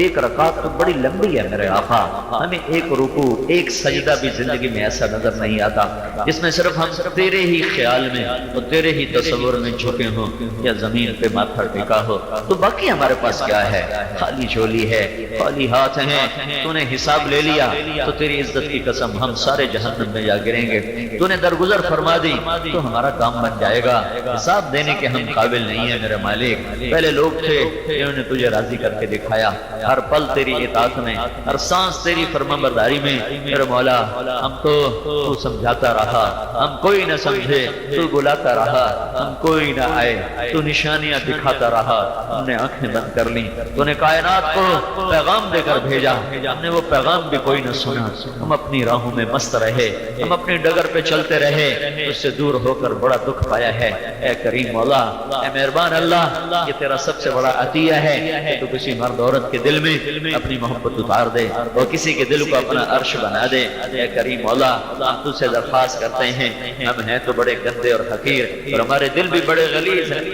ایک رکعت تو بڑی لمبی ہے میرے آقا، ہمیں ایک رکوع ایک سجدہ بھی زندگی میں ایسا نظر نہیں آتا جس میں صرف ہم تیرے ہی خیال میں اور تیرے ہی تصور میں جھکے ہوں یا زمین پہ ماتھا ٹیکا ہو۔ تو باقی ہمارے پاس کیا ہے؟ خالی جھولی ہے، خالی ہاتھ ہیں۔ تو نے حساب لے لیا تو تیری عزت کی قسم ہم سارے جہنم میں جا گریں گے۔ تو نے درگزر فرما دی تو ہمارا کام بن جائے گا۔ حساب دینے کے ہم قابل نہیں ہیں میرے مالک۔ پہلے لوگ تھے جنہوں نے تجھے راضی کر کے دکھایا، ہر پل تیری اطاعت میں، ہر سانس تیری فرمانبرداری میں۔ میرے مولا ہم تو سمجھاتا رہا، ہم کوئی نہ سمجھے، تو بلاتا رہا، ہم کوئی نہ آئے، تو نشانیاں دکھاتا رہا، ہم نے آنکھیں بند کر لی۔ تو نے کائنات کو پیغام دے کر بھیجا، ہم نے وہ پیغام بھی کوئی نہ سنا۔ ہم اپنی راہوں میں مست رہے، ہم اپنی ڈگر پہ چلتے رہے، اس سے دور ہو کر بڑا دکھ پایا ہے۔ اے کریم مولا، اے مہربان اللہ، یہ تیرا سب سے بڑا عطیہ ہے کہ تو کسی مرد عورت کے دل میں اپنی محبت اتار دے اور کسی کے دل کو اپنا عرش بنا دے۔ اے کریم مولا، ہم تجھ سے درخواست کرتے ہیں، ہم ہیں تو بڑے گندے اور حقیر اور ہمارے دل بھی بڑے غلیظ ہیں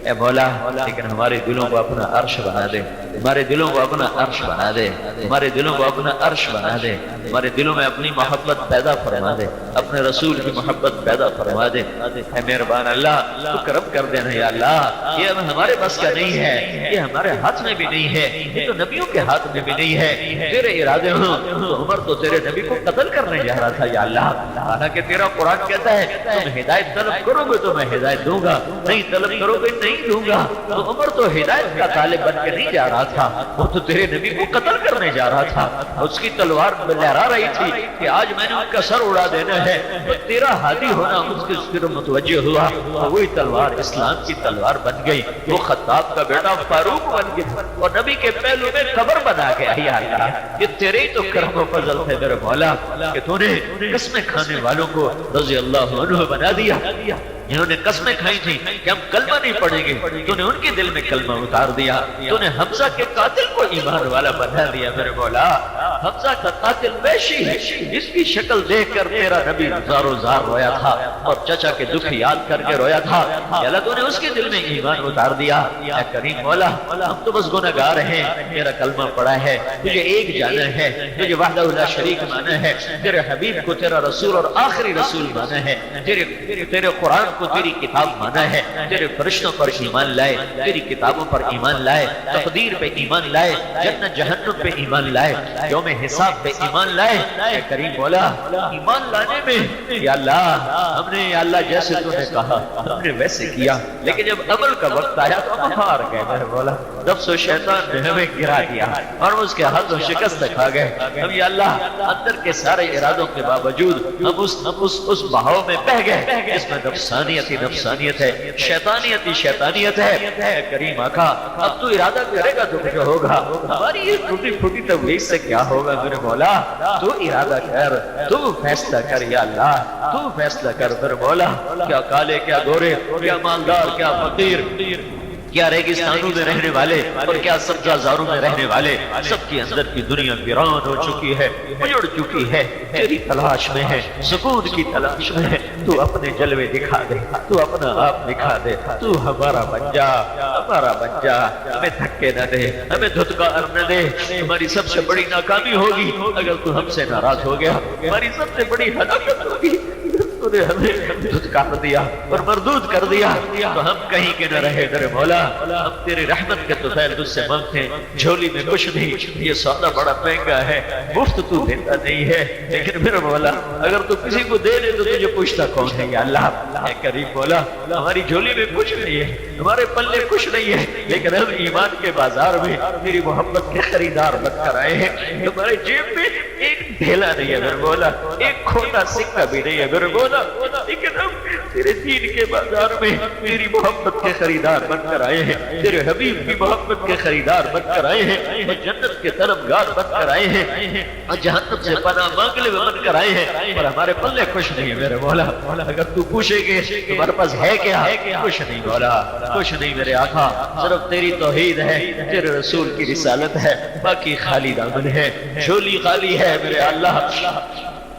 اے مولا، لیکن ہمارے دلوں کو اپنا عرش بنا دے، ہمارے دلوں کو اپنا عرش بنا دے، ہمارے دلوں کو اپنا عرش بنا دے، ہمارے دلوں میں اپنی محبت پیدا فرما دے، اپنے رسول کی محبت پیدا فرما دے۔ اے مہربان اللہ، تو کرم کر دینا یا اللہ، یہ ہمارے بس کا نہیں ہے، یہ ہمارے ہاتھ میں بھی نہیں ہے، یہ تو نبیوں کے ہاتھ میں بھی نہیں ہے۔ تیرے ارادے ہوں تو عمر تو تیرے نبی کو قتل کرنے جا رہا تھا یا اللہ، حالانکہ تیرا قرآن کہتا ہے تم ہدایت طلب کرو گے تو میں ہدایت دوں گا، نہیں طلب کرو گے نہیں دوں گا۔ تو عمر تو ہدایت کا طالب بن کے نہیں جا رہا تھا، وہ تو تیرے نبی کو قتل کرنے جا رہا تھا، اس کی تلوار لہرا رہی تھی کہ آج میں نے ان کا سر اڑا دینا ہے۔ تو تیرا ہادی ہونا اس کی طرف متوجہ ہوا، وہی تلوار اسلام کی تلوار بن گئی، وہ خطاب کا بیٹا فاروق بن گیا اور نبی کے پہلو میں قبر بنا گیا۔ یا اللہ، یہ تیرے ہی تو کرم و فضل ہے میرے مولا کہ تو نے قسمیں کھانے والوں کو رضی اللہ عنہ بنا دیا۔ جنہوں نے قسمیں کھائی تھی کہ ہم کلمہ نہیں پڑھیں گے، تو نے ان کے دل میں کلمہ اتار دیا۔ تو نے حمزہ کے قاتل کو ایمان والا بنا دیا میرے مولا۔ حمزہ کا قاتل وحشی ہے، اس کی شکل دیکھ کر تیرا نبی زارو زار رویا تھا اور چچا کے دکھ یاد کر کے رویا تھا۔ یا اللہ، تو نے اس کے دل میں ایمان اتار دیا۔ اے کریم مولا، ہم تو بس گنہگار ہیں، میرا کلمہ پڑا ہے، تجھے ایک جانا ہے، تجھے وحدہ لا شریک مانا ہے، تیرے حبیب کو تیرا رسول اور آخری رسول مانا ہے، تیرے قرآن کو تیری کتاب مانا ہے، تیرے فرشتوں پر ایمان لائے، تیری کتابوں پر ایمان لائے، تقدیر پہ ایمان لائے، جنت جہنم پہ ایمان لائے، یوم حساب پہ ایمان لائے۔ اے کریم مولا، ایمان لانے میں یا اللہ ہم نے یا اللہ جیسے تو نے کہا ہم نے ویسے کیا، لیکن جب عمل کا وقت آیا تو ہم ہار گئے میرے مولا۔ نفس و شیطان نے ہمیں گرا دیا اور اس کے ہاتھوں شکست کھا گئے۔ ہم یا اللہ اندر کے سارے ارادوں کے باوجود ہم اس بہاؤ میں بہ گئے جس میں نفسانیت ہی نفسانیت ہے، شیطانیت ہی شیطانیت ہے۔ اے کریم آقا، اب تو ارادہ کرے گا تو کچھ ہوگا، ہماری یہ ٹوٹی پھوٹی تبلیغ سے کیا ہوگا میرے مولا؟ تو ارادہ کر، تو فیصلہ کر یا اللہ، تو فیصلہ کر میرے مولا۔ کیا کالے، کیا گورے، کیا مالدار، کیا فقیر، کیا ریگستانوں میں رہنے والے اور کیا سبزہ زاروں میں رہنے والے، سب کے اندر کی دنیا ویران ہو چکی ہے، اجڑ چکی ہے، تیری تلاش میں ہے، سکون کی تلاش میں ہے۔ تو اپنے جلوے دکھا دے، تو اپنا آپ دکھا دے، تو ہمارا بن جا، ہمارا بن جا، ہمیں دھکے نہ دے، ہمیں دھتکار نہ دے۔ ہماری سب سے بڑی ناکامی ہوگی اگر تو ہم سے ناراض ہو گیا، ہماری سب سے بڑی ہلاکت ہوگی تو نے ہمیں دھتکار دیا اور مردود کر دیا تو ہم کہیں کے نہ رہے۔ میرے مولا ہم تیری رحمت کے طفیل تجھ سے مانگتے ہیں، جھولی میں کچھ نہیں، یہ سودا بڑا مہنگا ہے، مفت تو دیتا نہیں ہے، لیکن میرے مولا اگر تو کسی کو دے دے تو تجھے پوچھتا کون ہے؟ یا اللہ اے کریم مولا، ہماری جھولی میں کچھ نہیں ہے، ہمارے پلے کچھ نہیں ہے، لیکن ہم ایمان کے بازار میں تیری محبت کے خریدار بن کر آئے ہیں۔ ہمارے جیب میں ایک ڈھیلا نہیں ہے میرے مولا، ایک کھوٹا سکہ بھی نہیں ہے میرے مولا، لیکن ہم تیرے دین کے بازار میں تیری محبت کے خریدار بن کر آئے ہیں، تیرے حبیب کی محبت کے خریدار بن کر آئے ہیں، اور جنت کے طلبگار بن کر آئے ہیں، اور جہنم سے پناہ مانگنے میں بن کر آئے ہیں، اور ہمارے پلے کچھ نہیں ہے میرے مولا۔ اگر تو پوچھے گے تمہارے پاس ہے کیا؟ کچھ نہیں مولا، کچھ نہیں میرے آقا، صرف تیری توحید ہے، تیرے رسول کی رسالت ہے، باقی خالی دامن ہے، جھولی خالی ہے میرے اللہ۔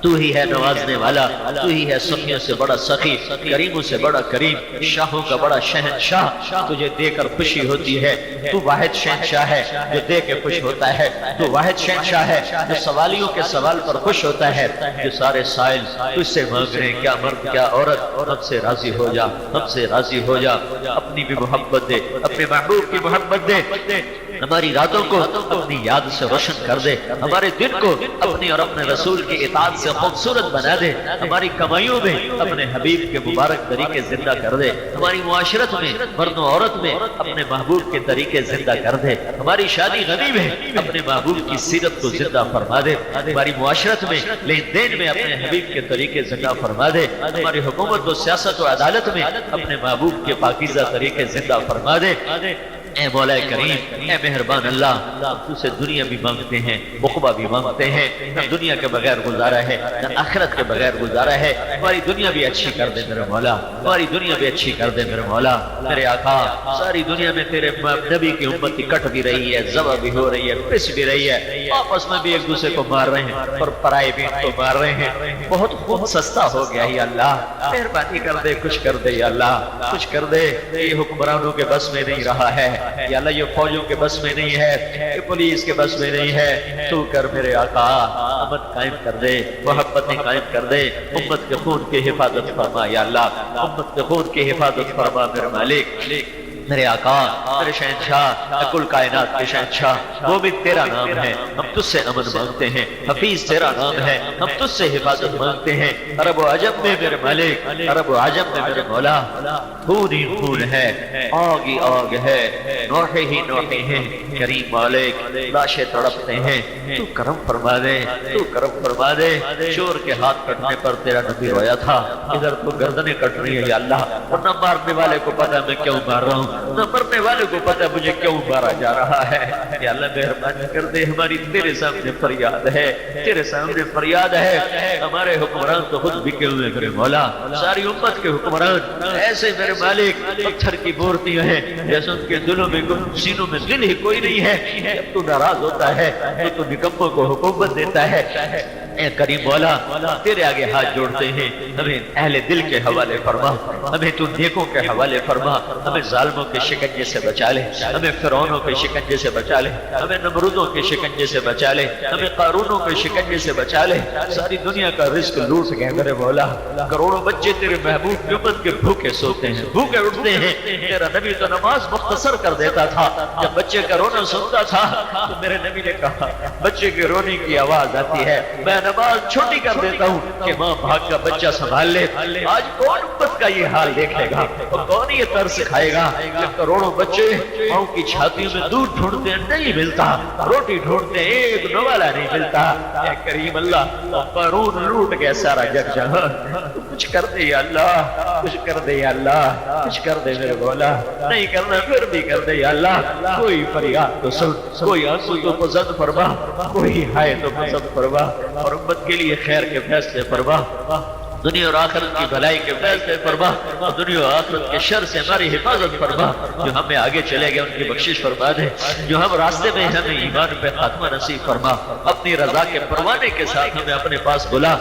تو ہی ہے نوازنے والا، تو ہی ہے سخیوں سے بڑا سخی، کریموں سے بڑا کریم، شاہوں کا بڑا شہنشاہ، تجھے دے کر خوشی ہوتی ہے۔ تو واحد شہنشاہ ہے جو دے کے خوش ہوتا ہے، تو واحد شہنشاہ ہے جو سوالیوں کے سوال پر خوش ہوتا ہے، جو سارے سائل تجھ سے مانگ رہے ہیں، کیا مرد کیا عورت، ہم سے راضی ہو جا، ہم سے راضی ہو جا، اپنی بھی محبت دے، اپنے محبوب کی محبت دے، ہماری راتوں کو اپنی یاد سے روشن کر دے، ہمارے دن کو اپنی اور اپنے رسول کی اطاعت سے خوبصورت بنا دے، ہماری کمائیوں میں اپنے حبیب کے مبارک طریقے زندہ کر دے، ہماری معاشرت میں مرد و عورت میں اپنے محبوب کے طریقے زندہ کر دے، ہماری شادی غنی میں اپنے محبوب کی سیرت کو زندہ فرما دے، ہماری معاشرت میں لین دین میں اپنے حبیب کے طریقے زندہ فرما دے، ہماری حکومت و سیاست و عدالت میں اپنے محبوب کے پاکیزہ طریقے زندہ فرما دے۔ اے مولا کریم، اے مہربان اللہ، ہم تجھ سے دنیا بھی مانگتے ہیں، عقبہ بھی مانگتے ہیں، نہ دنیا کے بغیر گزارا ہے، نہ آخرت کے بغیر گزارا ہے، ہماری دنیا بھی اچھی کر دے میرے مولا، ہماری دنیا بھی اچھی کر دے میرے مولا۔ میرے آقا، ساری دنیا میں تیرے نبی کی امت کٹ بھی رہی ہے، ذبح بھی ہو رہی ہے، پس بھی رہی ہے، آپس میں بھی ایک دوسرے کو مار رہے ہیں اور پرائے بھی ان کو مار رہے ہیں، بہت خون سستا ہو گیا یا اللہ، مہربانی کر دے، کچھ کر دے یا اللہ، کچھ کر دے۔ یہ حکمرانوں کے بس میں نہیں رہا ہے یا اللہ، یہ فوجوں کے بس میں نہیں ہے، یہ پولیس کے بس میں نہیں ہے، تو کر میرے آقا، امن قائم کر دے، محبتیں قائم کر دے، امت کے خون کی حفاظت فرما یا اللہ، امت کے خون کی حفاظت فرما میرے مالک۔ میرے آقا، میرے شہنشاہ، کل کائنات کے شہنشاہ، وہ بھی تیرا نام ہے، ہم تجھ سے امن مانگتے ہیں، حفیظ تیرا نام ہے، ہم تجھ سے حفاظت مانگتے ہیں۔ عرب و عجم میں میرے مالک، عرب و عجم میں میرے مولا، خون ہی خون ہے، آگ ہی آگ ہے، نوحے ہی نوحے ہیں، کریم مالک، لاشیں تڑپتے ہیں، تو کرم فرما دے، تو کرم فرما دے۔ چور کے ہاتھ کٹنے پر تیرا نبی رویا تھا، ادھر تو گردنیں کٹ رہی ہیں یا اللہ، اور نہ مارنے والے کو پتا میں کیوں مار رہا ہوں، نہ مرنے والے کو پتہ مجھے کیوں مارا جا رہا ہے۔ یا اللہ مہربانی کر دے، ہماری تیرے سامنے فریاد ہے، تیرے سامنے فریاد ہے، ہمارے حکمران تو خود بکے ہوئے میرے مولا، ساری امت کے حکمران ایسے میرے مالک پتھر کی مورتیاں ہیں، جیسے ان کے دلوں میں سینوں میں دل ہی کوئی نہیں ہے۔ جب تو ناراض ہوتا ہے تو نکموں کو حکومت دیتا ہے۔ اے کریم مولا، تیرے آگے ہاتھ جوڑتے ہیں، ہمیں اہل دل کے حوالے فرما، ہمیں تو نیکوں کے حوالے فرما، ہمیں ظالموں کے شکنجے سے بچا لے، ہمیں فرعونوں کے شکنجے سے بچا لے، ہمیں نمرودوں کے شکنجے سے بچا لے، ہمیں قارونوں کے شکنجے سے بچا لے۔ ساری دنیا کا رزق لوٹ گئے میرے مولا، کروڑوں بچے تیرے محبوب کی امت کے بھوکے سوتے ہیں، بھوکے اٹھتے ہیں۔ تیرا نبی تو نماز مختصر کر دیتا تھا، جب بچے کا رونا سنتا تھا تو میرے نبی نے کہا بچے کے رونے کی آواز آتی ہے، میں نماز چھوٹی کر دیتا ہوں کہ ماں بھاگ کا بچہ سنبھال لے۔ آج کون امت کا یہ حال دیکھے گا اور کون یہ طرز کھائے گا جب کروڑوں بچے ماں کی چھاتیوں میں دودھ ڈھونڈتے ہیں نہیں ملتا، روٹی ڈھونڈتے ہیں ایک نوالا نہیں ملتا۔ اے کریم اللہ، قارون لوٹ گیا سارا جگ جہاں، کچھ کر دے یا اللہ، کچھ کر دے یا اللہ، کچھ کر دے میرے مولا، نہیں کرنا پھر بھی کر دے یا اللہ۔ کوئی فریاد تو سن، کوئی آنسو تو پسند فرما، کوئی ہائے تو پسند فرما، اور امت کے لیے خیر کے فیصلے فرما۔ دنیا اور آخرت کی بھلائی کے فیصلے فرما، اور دنیا اور آخرت کے شر سے ہماری حفاظت فرما، جو ہمیں آگے چلے گئے ان کی بخشش فرما دے، جو ہم راستے میں ہمیں ایمان پہ خاتمہ نصیب فرما، اپنی رضا کے پروانے کے ساتھ ہمیں اپنے پاس بلا،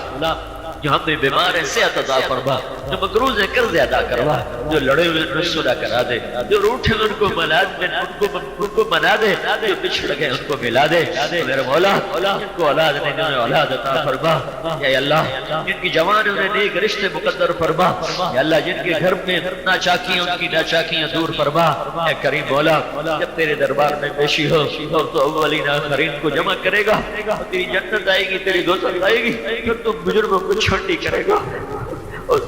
جو ہم میں بیمار ہیں صحت عطا فرما، جو مقروض ہیں قرض ادا کروا، جو لڑے ہوئے ان صلح کرا دے، جو روٹھے ان کو منا دے، ان کو منا دے، جو بچھڑ گئے ان کو ملا دے، میرے مولا جن کو اولاد نہیں انہیں اولاد عطا فرما، یا اللہ جن کی جوان انہیں نیک رشتے مقدر فرما، یا اللہ جن کے گھر میں ناچاکیاں ان کی ناچاکیاں دور فرما، اے کریم مولا جب تیرے دربار میں پیشی ہو تو اولین آخرین کو جمع کرے گا، تیری جنت آئے گی، تیری دوزخ آئے گی، پھر تو بزرگوں کو چھٹی کرے گا، اور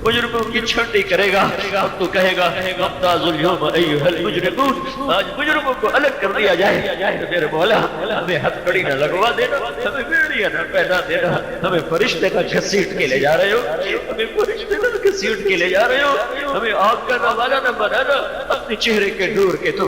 بزرگوں کی چھٹی کرے گا، اب تو کہے گا ممتاز الیوم ایھا المجرمون، آج بزرگوں کو الگ کر دیا جائے، میرے مولا ہمیں ہتھ کڑی نہ لگوا دینا، ہمیں بیڑیاں نہ پہنا دینا، ہمیں فرشتے کا گھسیٹ کے لے جا رہے ہو، ہمیں فرشتے کا گھسیٹ کے لے جا رہے ہو، ہمیں آگ کا نوالا نہ بنانا، اپنے چہرے کے نور کے تو